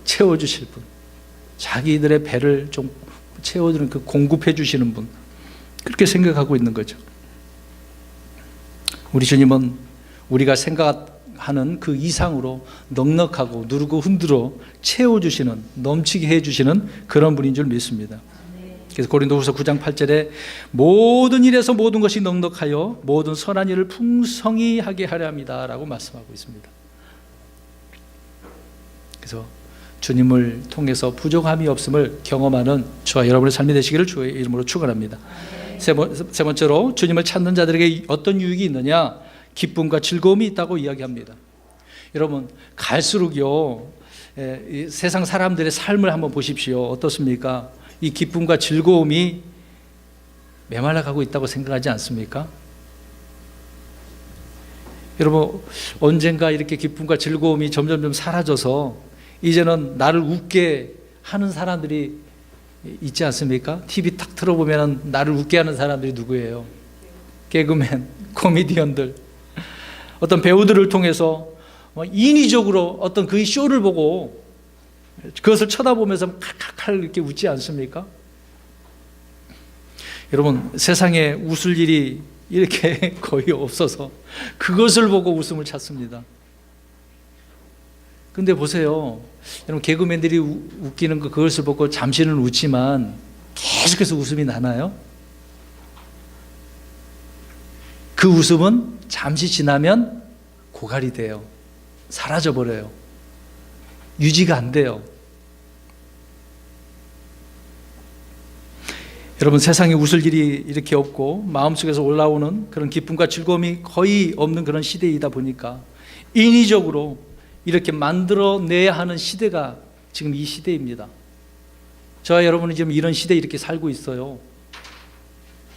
채워주실 분, 자기들의 배를 좀 채워주는, 그 공급해 주시는 분, 그렇게 생각하고 있는 거죠. 우리 주님은 우리가 생각하는 그 이상으로 넉넉하고 누르고 흔들어 채워주시는, 넘치게 해주시는 그런 분인 줄 믿습니다. 그래서 고린도후서 9장 8절에 모든 일에서 모든 것이 넉넉하여 모든 선한 일을 풍성히 하게 하려 합니다 라고 말씀하고 있습니다. 그래서 주님을 통해서 부족함이 없음을 경험하는 저와 여러분의 삶이 되시기를 주의 이름으로 축원합니다. 세 번째로 주님을 찾는 자들에게 어떤 유익이 있느냐? 기쁨과 즐거움이 있다고 이야기합니다. 여러분, 갈수록요, 세상 사람들의 삶을 한번 보십시오. 어떻습니까? 이 기쁨과 즐거움이 메말라가고 있다고 생각하지 않습니까? 여러분, 언젠가 이렇게 기쁨과 즐거움이 점점 사라져서 이제는 나를 웃게 하는 사람들이 있지 않습니까? TV 탁 틀어보면 나를 웃게 하는 사람들이 누구예요? 개그맨, 코미디언들, 어떤 배우들을 통해서 인위적으로 어떤 그 쇼를 보고 그것을 쳐다보면서 칼칼칼 이렇게 웃지 않습니까? 여러분, 세상에 웃을 일이 이렇게 거의 없어서 그것을 보고 웃음을 찾습니다. 근데 보세요. 여러분, 개그맨들이 웃기는 그것을 보고 잠시는 웃지만 계속해서 웃음이 나나요? 그 웃음은 잠시 지나면 고갈이 돼요. 사라져버려요. 유지가 안 돼요. 여러분, 세상에 웃을 일이 이렇게 없고 마음속에서 올라오는 그런 기쁨과 즐거움이 거의 없는 그런 시대이다 보니까 인위적으로 이렇게 만들어내야 하는 시대가 지금 이 시대입니다. 저와 여러분은 지금 이런 시대에 이렇게 살고 있어요.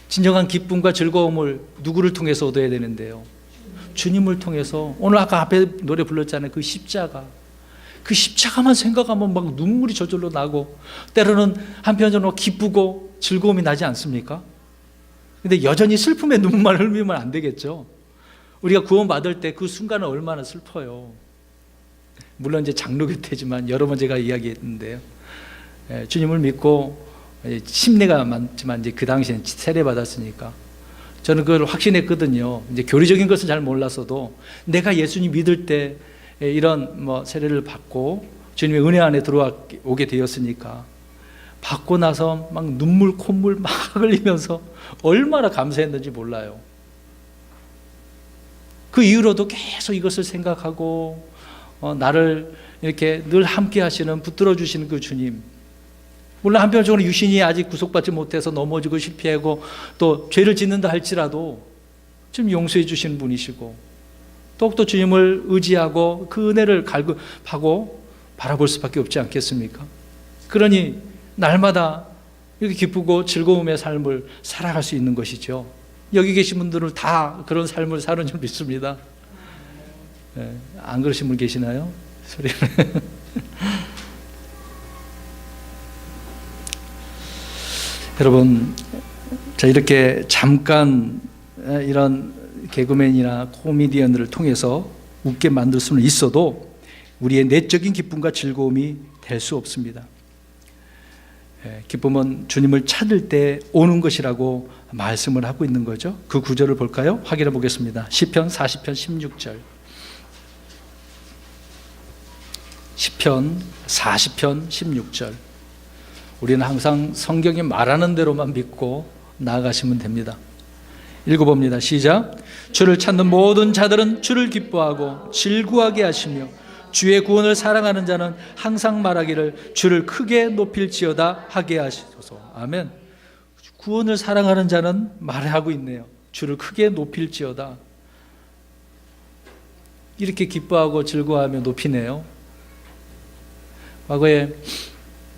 진정한 기쁨과 즐거움을 누구를 통해서 얻어야 되는데요? 주님을 통해서. 오늘 아까 앞에 노래 불렀잖아요. 그 십자가. 그 십자가만 생각하면 막 눈물이 저절로 나고 때로는 한편으로 기쁘고 즐거움이 나지 않습니까? 근데 여전히 슬픔의 눈물만 흘리면 안 되겠죠. 우리가 구원받을 때 그 순간은 얼마나 슬퍼요. 물론 이제 장로교 때지만 여러 번 제가 이야기했는데요. 주님을 믿고 심리가 많지만 이제 그 당시에는 세례 받았으니까 저는 그걸 확신했거든요. 이제 교리적인 것은 잘 몰랐어도 내가 예수님 믿을 때 이런 세례를 받고 주님의 은혜 안에 들어오게 되었으니까 받고 나서 막 눈물 콧물 막 흘리면서 얼마나 감사했는지 몰라요. 그 이후로도 계속 이것을 생각하고 나를 이렇게 늘 함께 하시는, 붙들어 주시는 그 주님. 물론 한편적으로 유신이 아직 구속받지 못해서 넘어지고 실패하고 또 죄를 짓는다 할지라도 좀 용서해 주시는 분이시고 더욱더 주님을 의지하고 그 은혜를 갈급하고 바라볼 수밖에 없지 않겠습니까? 그러니 날마다 이렇게 기쁘고 즐거움의 삶을 살아갈 수 있는 것이죠. 여기 계신 분들은 다 그런 삶을 사는 줄 믿습니다. 안 그러신 분 계시나요? 소리를. 여러분, 자, 이렇게 잠깐 이런 개그맨이나 코미디언들을 통해서 웃게 만들 수는 있어도 우리의 내적인 기쁨과 즐거움이 될 수 없습니다. 기쁨은 주님을 찾을 때 오는 것이라고 말씀을 하고 있는 거죠. 그 구절을 볼까요? 확인해 보겠습니다. 시편 40편 16절. 시편 40편 16절. 우리는 항상 성경이 말하는 대로만 믿고 나아가시면 됩니다. 읽어봅니다. 시작. 주를 찾는 모든 자들은 주를 기뻐하고 즐거워하게 하시며 주의 구원을 사랑하는 자는 항상 말하기를 주를 크게 높일지어다 하게 하시소서. 아멘. 구원을 사랑하는 자는 말하고 있네요. 주를 크게 높일지어다. 이렇게 기뻐하고 즐거워하며 높이네요. 과거에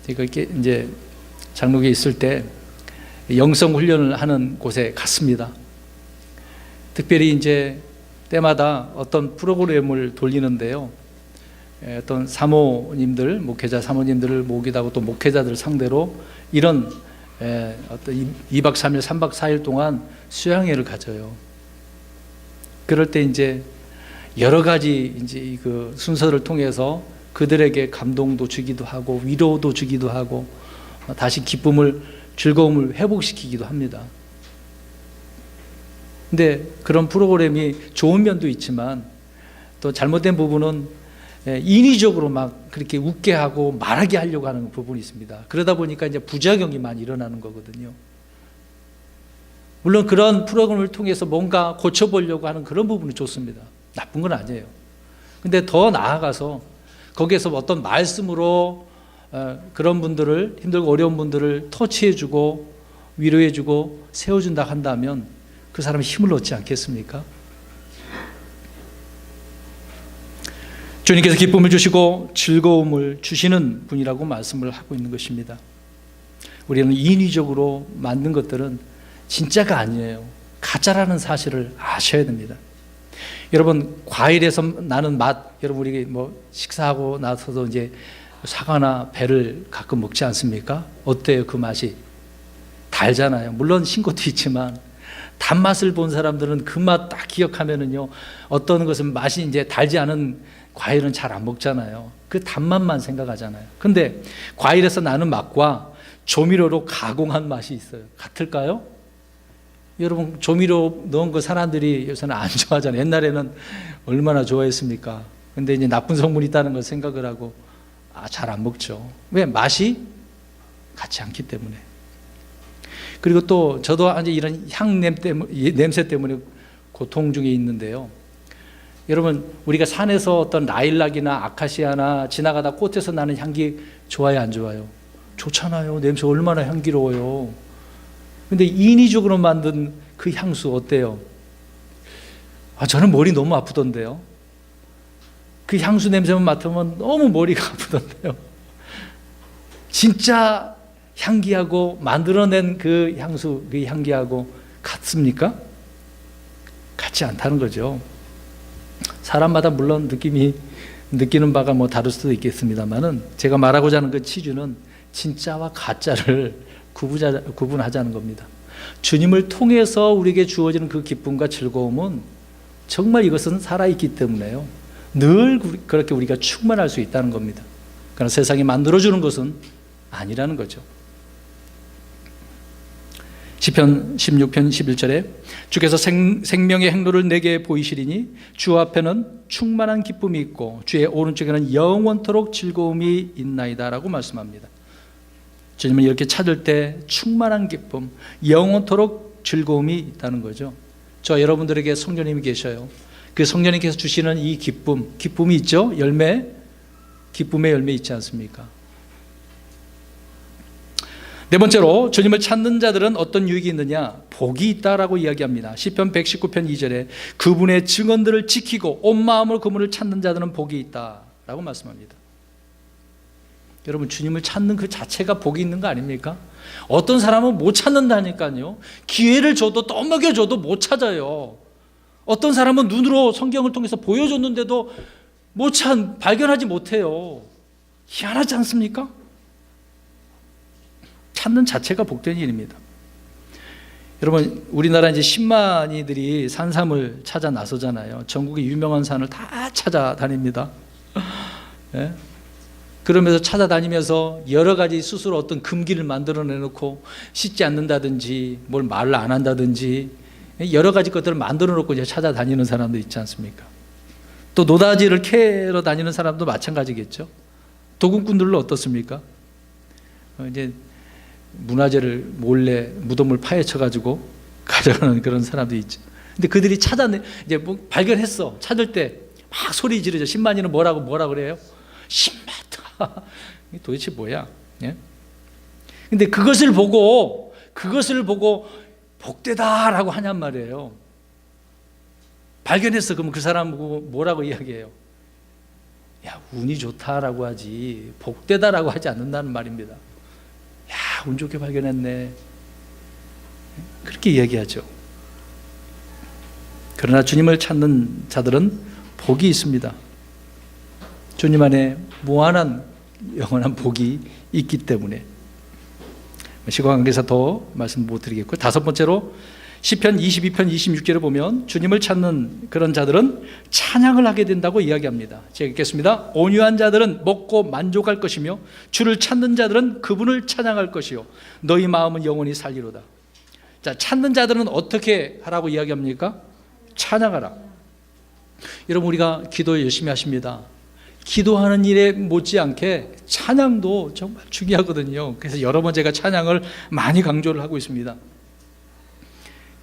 제가 이제 장로교에 있을 때 영성 훈련을 하는 곳에 갔습니다. 특별히 이제 때마다 어떤 프로그램을 돌리는데요. 어떤 사모님들, 목회자 사모님들을 모기도 하고 또 목회자들 상대로 이런 어떤 2박 3일, 3박 4일 동안 수양회를 가져요. 그럴 때 이제 여러 가지 이제 그 순서를 통해서 그들에게 감동도 주기도 하고 위로도 주기도 하고 다시 기쁨을, 즐거움을 회복시키기도 합니다. 근데 그런 프로그램이 좋은 면도 있지만 또 잘못된 부분은 인위적으로 막 그렇게 웃게 하고 말하게 하려고 하는 부분이 있습니다. 그러다 보니까 이제 부작용이 많이 일어나는 거거든요. 물론 그런 프로그램을 통해서 뭔가 고쳐보려고 하는 그런 부분은 좋습니다. 나쁜 건 아니에요. 근데 더 나아가서 거기에서 어떤 말씀으로 그런 분들을, 힘들고 어려운 분들을 터치해주고 위로해주고 세워준다 한다면 그 사람이 힘을 얻지 않겠습니까? 주님께서 기쁨을 주시고 즐거움을 주시는 분이라고 말씀을 하고 있는 것입니다. 우리는 인위적으로 만든 것들은 진짜가 아니에요. 가짜라는 사실을 아셔야 됩니다. 여러분, 과일에서 나는 맛, 여러분 우리 식사하고 나서도 이제 사과나 배를 가끔 먹지 않습니까? 어때요? 그 맛이 달잖아요. 물론 신것도 있지만 단맛을 본 사람들은 그 맛 딱 기억하면은요, 어떤 것은 맛이 이제 달지 않은 과일은 잘 안 먹잖아요. 그 단맛만 생각하잖아요. 근데 과일에서 나는 맛과 조미료로 가공한 맛이 있어요. 같을까요? 여러분, 조미료 넣은 거 사람들이 요새는 안 좋아하잖아요. 옛날에는 얼마나 좋아했습니까? 근데 이제 나쁜 성분이 있다는 걸 생각을 하고 잘 안 먹죠. 왜? 맛이 같지 않기 때문에. 그리고 또 저도 이제 이런 냄새 때문에 고통 중에 있는데요. 여러분, 우리가 산에서 어떤 라일락이나 아카시아나 지나가다 꽃에서 나는 향기 좋아요, 안 좋아요? 좋잖아요. 냄새 얼마나 향기로워요. 근데 인위적으로 만든 그 향수 어때요? 저는 머리 너무 아프던데요. 그 향수 냄새만 맡으면 너무 머리가 아프던데요. 진짜 향기하고 만들어낸 그 향수, 그 향기하고 같습니까? 같지 않다는 거죠. 사람마다 물론 느끼는 바가 다를 수도 있겠습니다만은, 제가 말하고자 하는 그 취지는 진짜와 가짜를 구분하자는 겁니다. 주님을 통해서 우리에게 주어지는 그 기쁨과 즐거움은 정말 이것은 살아있기 때문에요, 늘 그렇게 우리가 충만할 수 있다는 겁니다. 그러나 세상이 만들어주는 것은 아니라는 거죠. 시편 16편 11절에 주께서 생명의 행로를 내게 보이시리니 주 앞에는 충만한 기쁨이 있고 주의 오른쪽에는 영원토록 즐거움이 있나이다 라고 말씀합니다. 주님을 이렇게 찾을 때 충만한 기쁨, 영원토록 즐거움이 있다는 거죠. 저 여러분들에게 성령님이 계셔요. 그 성령님께서 주시는 이 기쁨이 있죠? 기쁨의 열매 있지 않습니까? 네 번째로, 주님을 찾는 자들은 어떤 유익이 있느냐? 복이 있다라고 이야기합니다. 시편 119편 2절에 그분의 증언들을 지키고 온 마음으로 그분을 찾는 자들은 복이 있다라고 말씀합니다. 여러분, 주님을 찾는 그 자체가 복이 있는 거 아닙니까? 어떤 사람은 못 찾는다니까요. 기회를 줘도 떠먹여줘도 못 찾아요. 어떤 사람은 눈으로 성경을 통해서 보여줬는데도 발견하지 못해요. 희한하지 않습니까? 찾는 자체가 복된 일입니다. 여러분, 우리나라 이제 10만이들이 산삼을 찾아 나서잖아요. 전국의 유명한 산을 다 찾아다닙니다. 네? 그러면서 찾아다니면서 여러 가지 스스로 어떤 금기를 만들어내놓고 씻지 않는다든지 뭘 말을 안 한다든지 여러 가지 것들을 만들어놓고 이제 찾아다니는 사람도 있지 않습니까? 또 노다지를 캐러 다니는 사람도 마찬가지겠죠. 도군꾼들로 어떻습니까? 이제 문화재를 몰래 무덤을 파헤쳐가지고 가져가는 그런 사람도 있죠. 근데 그들이 이제 발견했어. 찾을 때 막 소리 지르죠. 10만이는 뭐라고 그래요? 신마다. 이게 도대체 뭐야? 예? 근데 그것을 보고 복되다라고 하냔 말이에요. 발견했어. 그러면 그 사람 보고 뭐라고 이야기해요? 야, 운이 좋다라고 하지 복되다라고 하지 않는다는 말입니다. 야, 운 좋게 발견했네. 그렇게 이야기하죠. 그러나 주님을 찾는 자들은 복이 있습니다. 주님 안에 무한한 영원한 복이 있기 때문에. 시간 관계에서 더 말씀 못 드리겠고, 다섯 번째로 시편 22편 26절에 보면 주님을 찾는 그런 자들은 찬양을 하게 된다고 이야기합니다. 제가 읽겠습니다. 온유한 자들은 먹고 만족할 것이며 주를 찾는 자들은 그분을 찬양할 것이요 너희 마음은 영원히 살리로다. 자, 찾는 자들은 어떻게 하라고 이야기합니까? 찬양하라. 여러분, 우리가 기도 열심히 하십니다. 기도하는 일에 못지않게 찬양도 정말 중요하거든요. 그래서 여러 번 제가 찬양을 많이 강조를 하고 있습니다.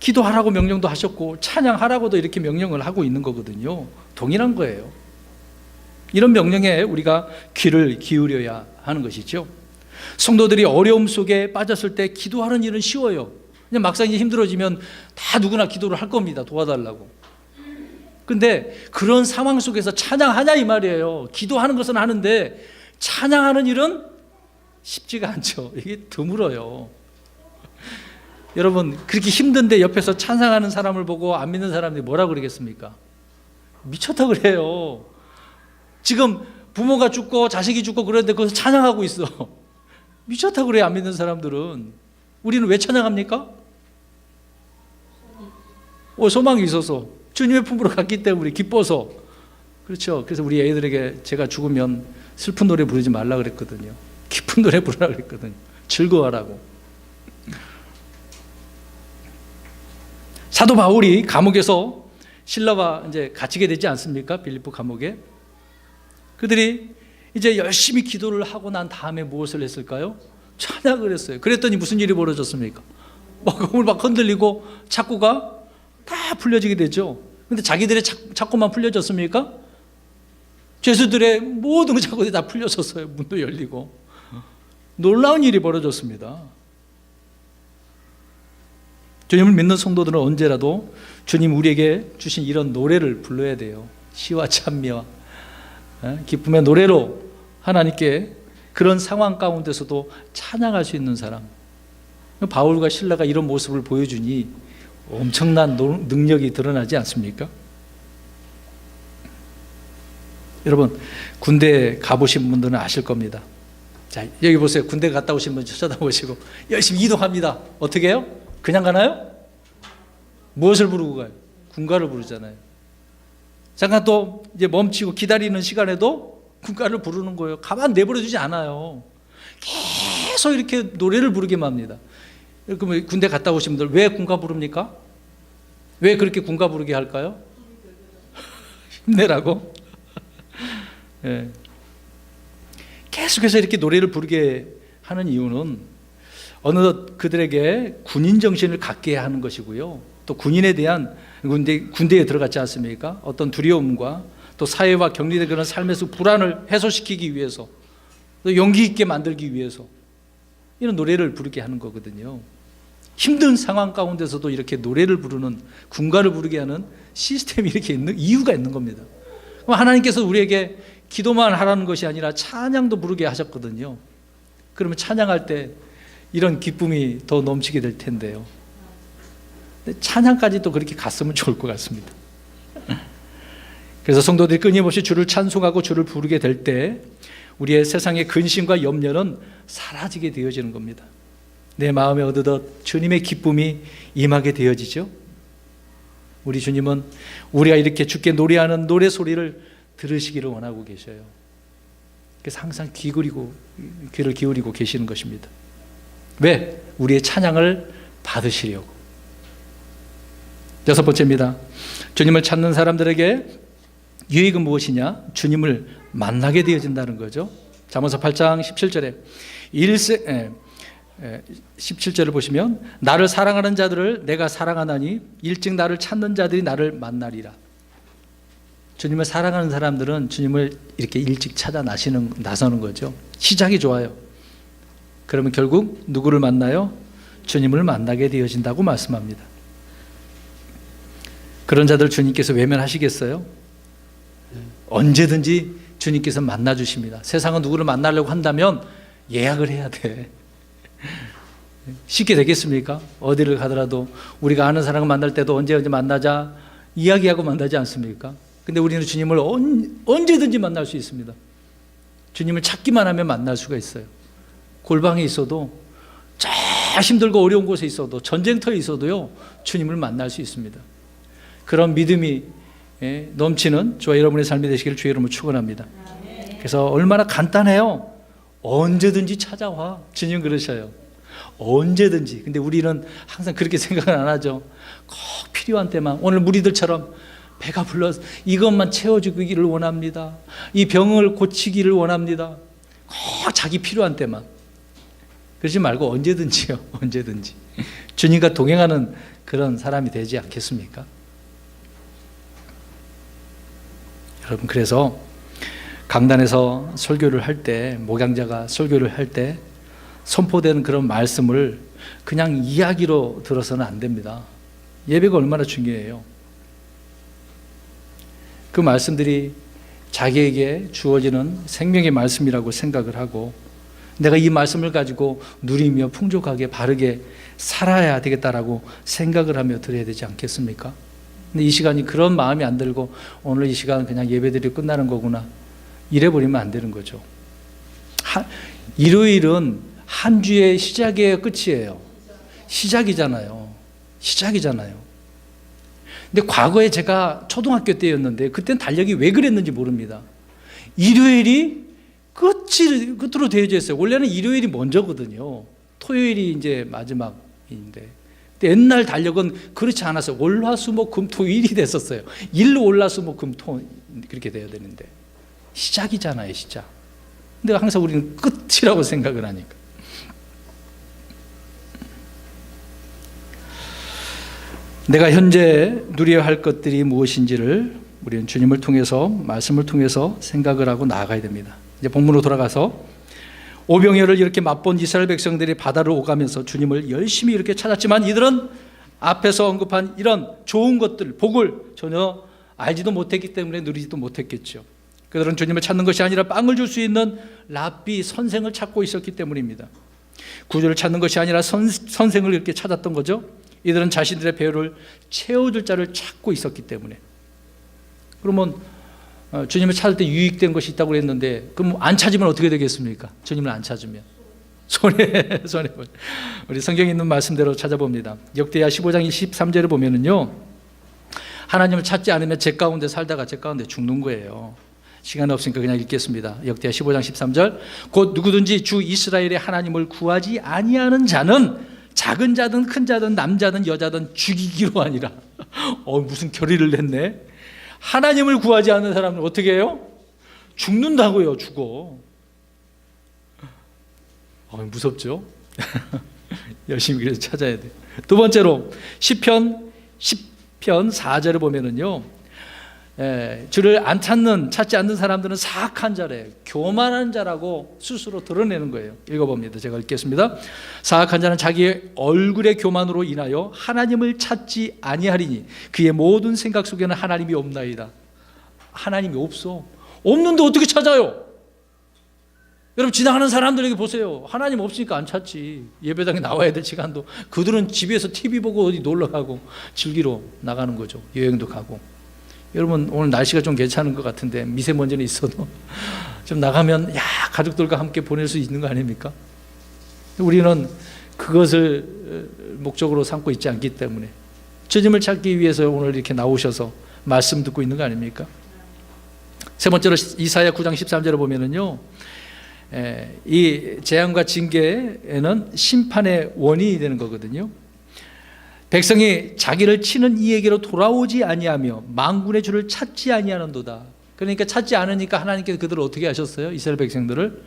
기도하라고 명령도 하셨고 찬양하라고도 이렇게 명령을 하고 있는 거거든요. 동일한 거예요. 이런 명령에 우리가 귀를 기울여야 하는 것이죠. 성도들이 어려움 속에 빠졌을 때 기도하는 일은 쉬워요. 그냥 막상 이제 힘들어지면 다 누구나 기도를 할 겁니다. 도와달라고. 근데 그런 상황 속에서 찬양하냐 이 말이에요. 기도하는 것은 하는데 찬양하는 일은 쉽지가 않죠. 이게 드물어요. 여러분, 그렇게 힘든데 옆에서 찬양하는 사람을 보고 안 믿는 사람들이 뭐라고 그러겠습니까? 미쳤다 그래요. 지금 부모가 죽고 자식이 죽고 그러는데 거기서 찬양하고 있어. 미쳤다고 그래, 안 믿는 사람들은. 우리는 왜 찬양합니까? 소망이 있어서, 주님의 품으로 갔기 때문에 기뻐서. 그렇죠. 그래서 우리 애들에게 제가 죽으면 슬픈 노래 부르지 말라 그랬거든요. 기쁜 노래 부르라 그랬거든요. 즐거워하라고. 사도 바울이 감옥에서 실라와 이제 갇히게 되지 않습니까? 빌립보 감옥에. 그들이 이제 열심히 기도를 하고 난 다음에 무엇을 했을까요? 찬양을 했어요. 그랬더니 무슨 일이 벌어졌습니까? 몸을 막 흔들리고 착고가 다 풀려지게 되죠. 근데 자기들의 착고만 풀려졌습니까? 죄수들의 모든 착고들이 다 풀려졌어요. 문도 열리고. 놀라운 일이 벌어졌습니다. 주님을 믿는 성도들은 언제라도 주님 우리에게 주신 이런 노래를 불러야 돼요. 시와 찬미와 기쁨의 노래로 하나님께 그런 상황 가운데서도 찬양할 수 있는 사람. 바울과 실라가 이런 모습을 보여주니 엄청난 능력이 드러나지 않습니까? 여러분, 군대 가보신 분들은 아실 겁니다. 자, 여기 보세요. 군대 갔다 오신 분 쳐다보시고 열심히 이동합니다. 어떻게 해요? 그냥 가나요? 무엇을 부르고 가요? 군가를 부르잖아요. 잠깐 또 이제 멈추고 기다리는 시간에도 군가를 부르는 거예요. 가만 내버려 두지 않아요. 계속 이렇게 노래를 부르게만 합니다. 그럼 군대 갔다 오신 분들 왜 군가 부릅니까? 왜 그렇게 군가 부르게 할까요? 힘내라고? 네. 계속해서 이렇게 노래를 부르게 하는 이유는 어느덧 그들에게 군인 정신을 갖게 하는 것이고요. 또 군인에 대한 군대에 들어갔지 않습니까? 어떤 두려움과 또 사회와 격리된 그런 삶에서 불안을 해소시키기 위해서, 또 용기 있게 만들기 위해서 이런 노래를 부르게 하는 거거든요. 힘든 상황 가운데서도 이렇게 노래를 부르는, 군가를 부르게 하는 시스템이 이렇게 있는 이유가 있는 겁니다. 그럼 하나님께서 우리에게 기도만 하라는 것이 아니라 찬양도 부르게 하셨거든요. 그러면 찬양할 때 이런 기쁨이 더 넘치게 될 텐데요. 찬양까지도 그렇게 갔으면 좋을 것 같습니다. 그래서 성도들이 끊임없이 주를 찬송하고 주를 부르게 될 때 우리의 세상의 근심과 염려는 사라지게 되어지는 겁니다. 내 마음에 어느덧 주님의 기쁨이 임하게 되어지죠. 우리 주님은 우리가 이렇게 주께 노래하는 노래 소리를 들으시기를 원하고 계셔요. 그래서 항상 귀를 기울이고 계시는 것입니다. 왜? 우리의 찬양을 받으시려고. 여섯 번째입니다. 주님을 찾는 사람들에게 유익은 무엇이냐? 주님을 만나게 되어진다는 거죠. 잠언서 8장 17절에 17절을 보시면 나를 사랑하는 자들을 내가 사랑하나니 일찍 나를 찾는 자들이 나를 만나리라. 주님을 사랑하는 사람들은 주님을 이렇게 일찍 찾아 나서는 거죠. 시작이 좋아요. 그러면 결국 누구를 만나요? 주님을 만나게 되어진다고 말씀합니다. 그런 자들 주님께서 외면하시겠어요? 언제든지 주님께서 만나주십니다. 세상은 누구를 만나려고 한다면 예약을 해야 돼. 쉽게 되겠습니까? 어디를 가더라도 우리가 아는 사람을 만날 때도 언제 만나자 이야기하고 만나지 않습니까? 근데 우리는 주님을 언제든지 만날 수 있습니다. 주님을 찾기만 하면 만날 수가 있어요. 골방에 있어도, 저 힘들고 어려운 곳에 있어도, 전쟁터에 있어도요, 주님을 만날 수 있습니다. 그런 믿음이 넘치는 저와 여러분의 삶이 되시기를 주의 이름으로 축원합니다. 그래서 얼마나 간단해요. 언제든지 찾아와. 주님 그러셔요. 언제든지. 근데 우리는 항상 그렇게 생각을 안 하죠. 꼭 필요한 때만. 오늘 무리들처럼 배가 불러서 이것만 채워주기를 원합니다. 이 병을 고치기를 원합니다. 꼭 자기 필요한 때만. 그러지 말고 언제든지요. 언제든지. 주님과 동행하는 그런 사람이 되지 않겠습니까? 여러분, 그래서 강단에서 설교를 할 때, 목양자가 설교를 할 때 선포되는 그런 말씀을 그냥 이야기로 들어서는 안 됩니다. 예배가 얼마나 중요해요. 그 말씀들이 자기에게 주어지는 생명의 말씀이라고 생각을 하고 내가 이 말씀을 가지고 누리며 풍족하게 바르게 살아야 되겠다라고 생각을 하며 드려야 되지 않겠습니까? 근데 이 시간이 그런 마음이 안 들고 오늘 이 시간 그냥 예배드리고 끝나는 거구나, 이래버리면 안 되는 거죠. 일요일은 한 주의 시작이에요, 끝이에요? 시작이잖아요. 근데 과거에 제가 초등학교 때였는데 그때는 달력이 왜 그랬는지 모릅니다. 일요일이 끝으로 되어져 있어요. 원래는 일요일이 먼저거든요. 토요일이 이제 마지막인데. 옛날 달력은 그렇지 않았어요. 월화수목금토일이 됐었어요. 일로 월화수목금토 그렇게 돼야 되는데 시작이잖아요, 시작. 근데 항상 우리는 끝이라고 생각을 하니까. 내가 현재 누려야 할 것들이 무엇인지를 우리는 주님을 통해서, 말씀을 통해서 생각을 하고 나아가야 됩니다. 이제 본문으로 돌아가서 오병이어를 이렇게 맛본 이스라엘 백성들이 바다를 오가면서 주님을 열심히 이렇게 찾았지만 이들은 앞에서 언급한 이런 좋은 것들, 복을 전혀 알지도 못했기 때문에 누리지도 못했겠죠. 그들은 주님을 찾는 것이 아니라 빵을 줄 수 있는 랍비, 선생을 찾고 있었기 때문입니다. 구주를 찾는 것이 아니라 선생을 이렇게 찾았던 거죠. 이들은 자신들의 배를 채워줄 자를 찾고 있었기 때문에. 그러면 주님을 찾을 때 유익된 것이 있다고 그랬는데 그럼 안 찾으면 어떻게 되겠습니까? 주님을 안 찾으면 손해. 우리 성경에 있는 말씀대로 찾아봅니다. 역대하 15장 23절을 보면은요, 하나님을 찾지 않으면 제 가운데 살다가 제 가운데 죽는 거예요. 시간이 없으니까 그냥 읽겠습니다. 역대하 15장 13절, 곧 누구든지 주 이스라엘의 하나님을 구하지 아니하는 자는 작은 자든 큰 자든 남자든 여자든 죽이기로 하니라. 무슨 결의를 냈네. 하나님을 구하지 않는 사람은 어떻게 해요? 죽는다고요. 죽어. 무섭죠? 열심히 그래서 찾아야 돼. 두 번째로 시편 4절을 보면은요, 주를 찾지 않는 사람들은 사악한 자래, 교만한 자라고 스스로 드러내는 거예요. 읽어봅니다. 제가 읽겠습니다. 사악한 자는 자기의 얼굴의 교만으로 인하여 하나님을 찾지 아니하리니 그의 모든 생각 속에는 하나님이 없나이다. 하나님이 없어. 없는데 어떻게 찾아요? 여러분, 지나가는 사람들에게 보세요. 하나님 없으니까 안 찾지. 예배당에 나와야 될 시간도, 그들은 집에서 TV 보고 어디 놀러 가고 즐기러 나가는 거죠. 여행도 가고. 여러분, 오늘 날씨가 좀 괜찮은 것 같은데 미세먼지는 있어도 좀 나가면 가족들과 함께 보낼 수 있는 거 아닙니까? 우리는 그것을 목적으로 삼고 있지 않기 때문에 주님을 찾기 위해서 오늘 이렇게 나오셔서 말씀 듣고 있는 거 아닙니까? 세 번째로 이사야 9장 13절을 보면은요, 이 재앙과 징계에는 심판의 원인이 되는 거거든요. 백성이 자기를 치는 이에게로 돌아오지 아니하며 만군의 주를 찾지 아니하는도다. 그러니까 찾지 않으니까 하나님께서 그들을 어떻게 하셨어요? 이스라엘 백성들을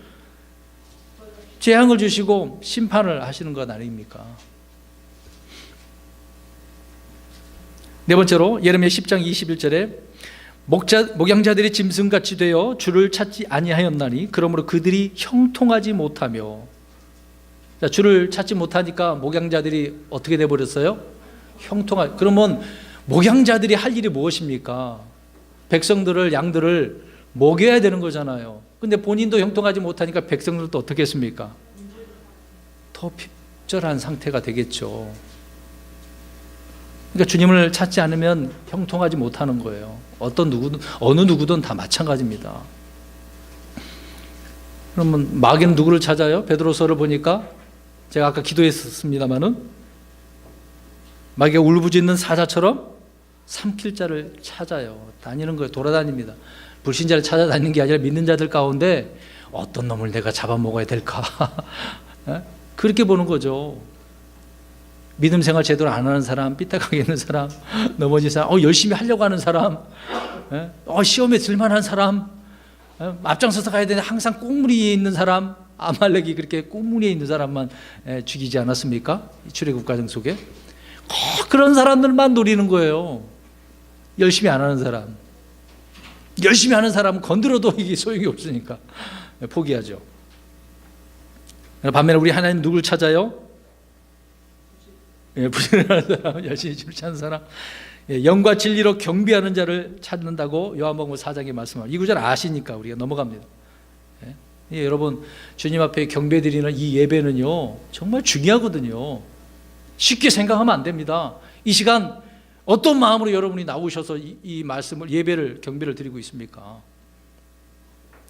재앙을 주시고 심판을 하시는 것 아닙니까? 네 번째로 예레미야 10장 21절에 목양자들이 짐승같이 되어 주를 찾지 아니하였나니 그러므로 그들이 형통하지 못하며. 주를 찾지 못하니까 목양자들이 어떻게 돼버렸어요? 그러면 목양자들이 할 일이 무엇입니까? 백성들을, 양들을 먹여야 되는 거잖아요. 근데 본인도 형통하지 못하니까 백성들도 어떻게 했습니까? 더 핍절한 상태가 되겠죠. 그러니까 주님을 찾지 않으면 형통하지 못하는 거예요. 어느 누구든 다 마찬가지입니다. 그러면 마귀는 누구를 찾아요? 베드로서를 보니까 제가 아까 기도했습니다마는 마귀가 울부짖는 사자처럼 삼킬 자를 찾아요. 다니는 거예요. 돌아다닙니다. 불신자를 찾아다니는 게 아니라 믿는 자들 가운데 어떤 놈을 내가 잡아먹어야 될까? 그렇게 보는 거죠. 믿음 생활 제대로 안 하는 사람, 삐딱하게 있는 사람, 넘어진 사람, 열심히 하려고 하는 사람, 시험에 들만한 사람, 앞장서서 가야 되는데 항상 꽁무니에 있는 사람, 아말렉이 그렇게 꽁무니에 있는 사람만 죽이지 않았습니까? 출애굽 과정 속에. 그런 사람들만 노리는 거예요. 열심히 안 하는 사람. 열심히 하는 사람은 건드려도 이게 소용이 없으니까 포기하죠. 반면에 우리 하나님 누굴 찾아요? 부지런한 사람, 열심히 주를 찾는 사람, 영과 진리로 경배하는 자를 찾는다고 요한복음 4장에 말씀합니다. 이 구절 아시니까 우리가 넘어갑니다. 여러분, 주님 앞에 경배드리는 이 예배는요 정말 중요하거든요. 쉽게 생각하면 안 됩니다. 이 시간 어떤 마음으로 여러분이 나오셔서 이 말씀을, 예배를, 경배를 드리고 있습니까?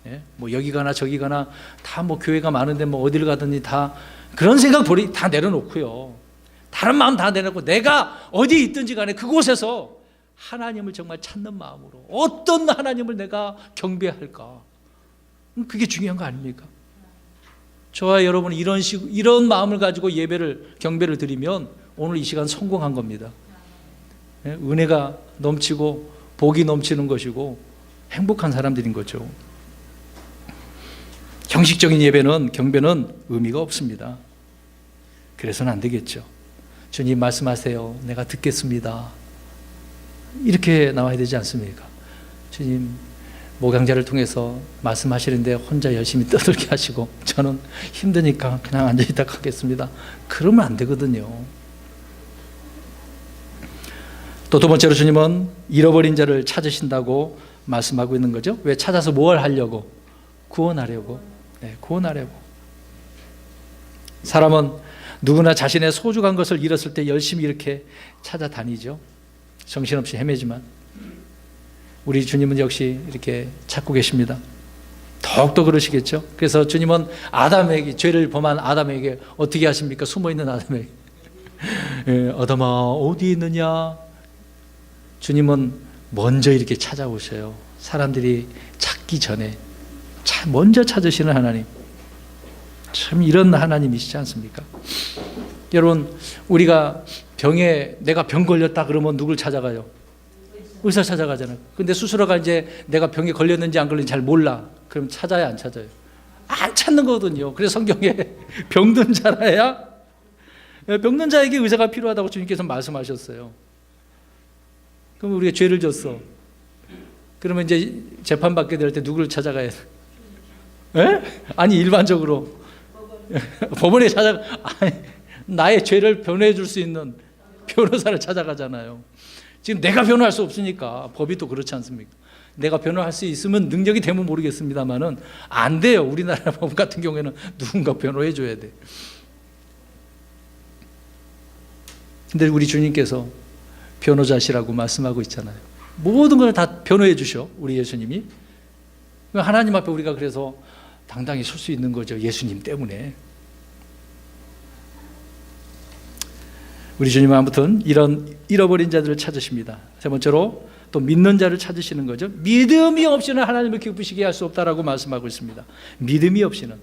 예? 뭐 여기 가나 저기 가나 다 뭐 교회가 많은데 뭐 어디를 가든지 다 그런 생각 다 내려놓고요. 다른 마음 다 내려놓고 내가 어디에 있든지 간에 그곳에서 하나님을 정말 찾는 마음으로 어떤 하나님을 내가 경배할까? 그게 중요한 거 아닙니까? 저와 여러분이 이런 마음을 가지고 경배를 드리면 오늘 이 시간 성공한 겁니다. 예? 은혜가 넘치고 복이 넘치는 것이고 행복한 사람들인 거죠. 형식적인 경배는 의미가 없습니다. 그래서는 안 되겠죠. 주님 말씀하세요. 내가 듣겠습니다. 이렇게 나와야 되지 않습니까? 주님 목양자를 통해서 말씀하시는데 혼자 열심히 떠들게 하시고 저는 힘드니까 그냥 앉아있다 가겠습니다. 그러면 안 되거든요. 또 두 번째로 주님은 잃어버린 자를 찾으신다고 말씀하고 있는 거죠. 왜 찾아서 뭘 하려고? 구원하려고. 네, 구원하려고. 사람은 누구나 자신의 소중한 것을 잃었을 때 열심히 이렇게 찾아다니죠. 정신없이 헤매지만 우리 주님은 역시 이렇게 찾고 계십니다. 더욱더 그러시겠죠. 그래서 주님은 죄를 범한 아담에게 어떻게 하십니까? 숨어있는 아담에게 아담아 어디 있느냐? 주님은 먼저 이렇게 찾아오셔요. 사람들이 찾기 전에 먼저 찾으시는 하나님. 참 이런 하나님이시지 않습니까? 여러분 우리가 내가 병 걸렸다 그러면 누굴 찾아가요? 의사 찾아가잖아요. 근데 스스로가 이제 내가 병에 걸렸는지 안 걸렸는지 잘 몰라. 그럼 찾아요, 안 찾아요? 안 찾는 거거든요. 그래서 성경에 병든 자에게 의사가 필요하다고 주님께서 말씀하셨어요. 그럼 우리가 죄를 졌어. 그러면 이제 재판받게 될 때 누구를 찾아가야 돼? 아니 일반적으로 법원에 나의 죄를 변호해 줄 수 있는 변호사를 찾아가잖아요. 지금 내가 변호할 수 없으니까 법이 또 그렇지 않습니까? 내가 변호할 수 있으면 능력이 되면 모르겠습니다만은 안 돼요. 우리나라 법 같은 경우에는 누군가 변호해 줘야 돼. 근데 우리 주님께서 변호자시라고 말씀하고 있잖아요. 모든 걸 다 변호해 주셔. 우리 예수님이. 하나님 앞에 우리가 그래서 당당히 설 수 있는 거죠. 예수님 때문에. 우리 주님은 아무튼 이런 잃어버린 자들을 찾으십니다. 세 번째로 또 믿는 자를 찾으시는 거죠. 믿음이 없이는 하나님을 기쁘시게 할 수 없다라고 말씀하고 있습니다. 믿음이 없이는.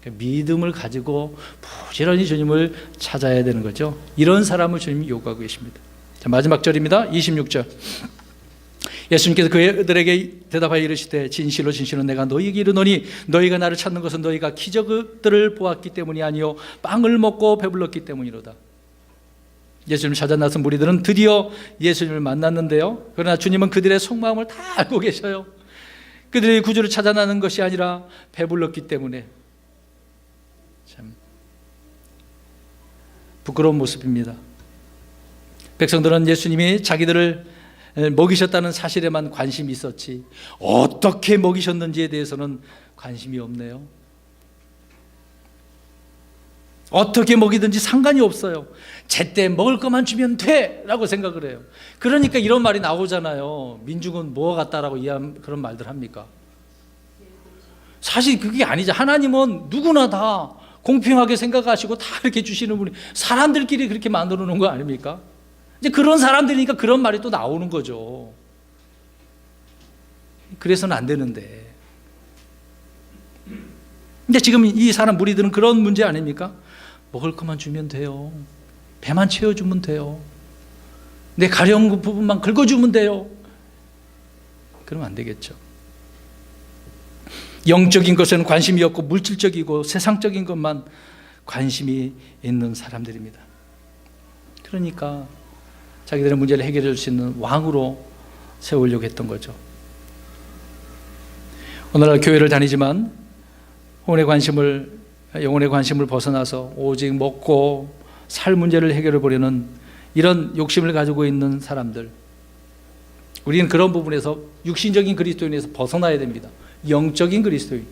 믿음을 가지고 부지런히 주님을 찾아야 되는 거죠. 이런 사람을 주님이 요구하고 계십니다. 자, 마지막 절입니다. 26절. 예수님께서 그들에게 대답하여 이르시되 진실로 진실로 내가 너희에게 이르노니 너희가 나를 찾는 것은 너희가 기적들을 보았기 때문이 아니요 빵을 먹고 배불렀기 때문이로다. 예수님을 찾아 나선 무리들은 드디어 예수님을 만났는데요. 그러나 주님은 그들의 속마음을 다 알고 계셔요. 그들이 구주를 찾아 나는 것이 아니라 배불렀기 때문에. 참 부끄러운 모습입니다. 백성들은 예수님이 자기들을 먹이셨다는 사실에만 관심이 있었지 어떻게 먹이셨는지에 대해서는 관심이 없네요. 어떻게 먹이든지 상관이 없어요. 제때 먹을 것만 주면 돼 라고 생각을 해요. 그러니까 이런 말이 나오잖아요. 민중은 뭐 같다라고 그런 말들 합니까? 사실 그게 아니죠. 하나님은 누구나 다 공평하게 생각하시고 다 이렇게 주시는 분이 사람들끼리 그렇게 만들어 놓은 거 아닙니까? 이제 그런 사람들이니까 그런 말이 또 나오는 거죠. 그래서는 안 되는데. 근데 지금 이 사람 무리들은 그런 문제 아닙니까? 먹을 것만 주면 돼요. 배만 채워주면 돼요. 내 가려운 부분만 긁어주면 돼요. 그러면 안 되겠죠. 영적인 것에는 관심이 없고 물질적이고 세상적인 것만 관심이 있는 사람들입니다. 그러니까 자기들의 문제를 해결해 줄 수 있는 왕으로 세우려고 했던 거죠. 오늘날 교회를 다니지만 영혼의 관심을 벗어나서 오직 먹고 살 문제를 해결해 보려는 이런 욕심을 가지고 있는 사람들, 우리는 그런 부분에서 육신적인 그리스도인에서 벗어나야 됩니다. 영적인 그리스도인,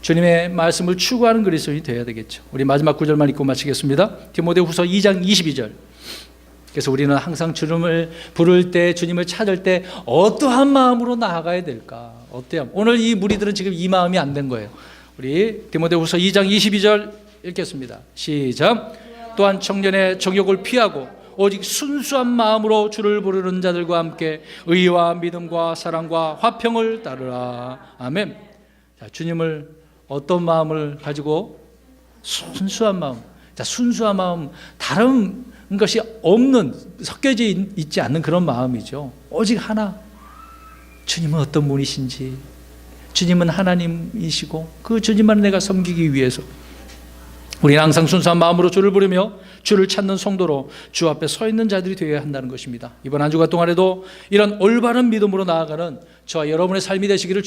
주님의 말씀을 추구하는 그리스도인이 되어야 되겠죠. 우리 마지막 구절만 읽고 마치겠습니다. 디모데후서 2장 22절. 그래서 우리는 항상 주님을 부를 때, 주님을 찾을 때 어떠한 마음으로 나아가야 될까? 어때요? 오늘 이 무리들은 지금 이 마음이 안 된 거예요. 우리 디모데후서 2장 22절 읽겠습니다. 시작. 또한 청년의 정욕을 피하고 오직 순수한 마음으로 주를 부르는 자들과 함께 의와 믿음과 사랑과 화평을 따르라. 아멘. 자, 주님을 어떤 마음을 가지고? 순수한 마음. 자, 순수한 마음, 다른 것이 없는, 섞여져 있지 않는 그런 마음이죠. 오직 하나, 주님은 어떤 분이신지, 주님은 하나님이시고 그 주님만 내가 섬기기 위해서 우리는 항상 순수한 마음으로 주를 부르며 주를 찾는 성도로 주 앞에 서 있는 자들이 되어야 한다는 것입니다. 이번 한 주간 동안에도 이런 올바른 믿음으로 나아가는 저와 여러분의 삶이 되시기를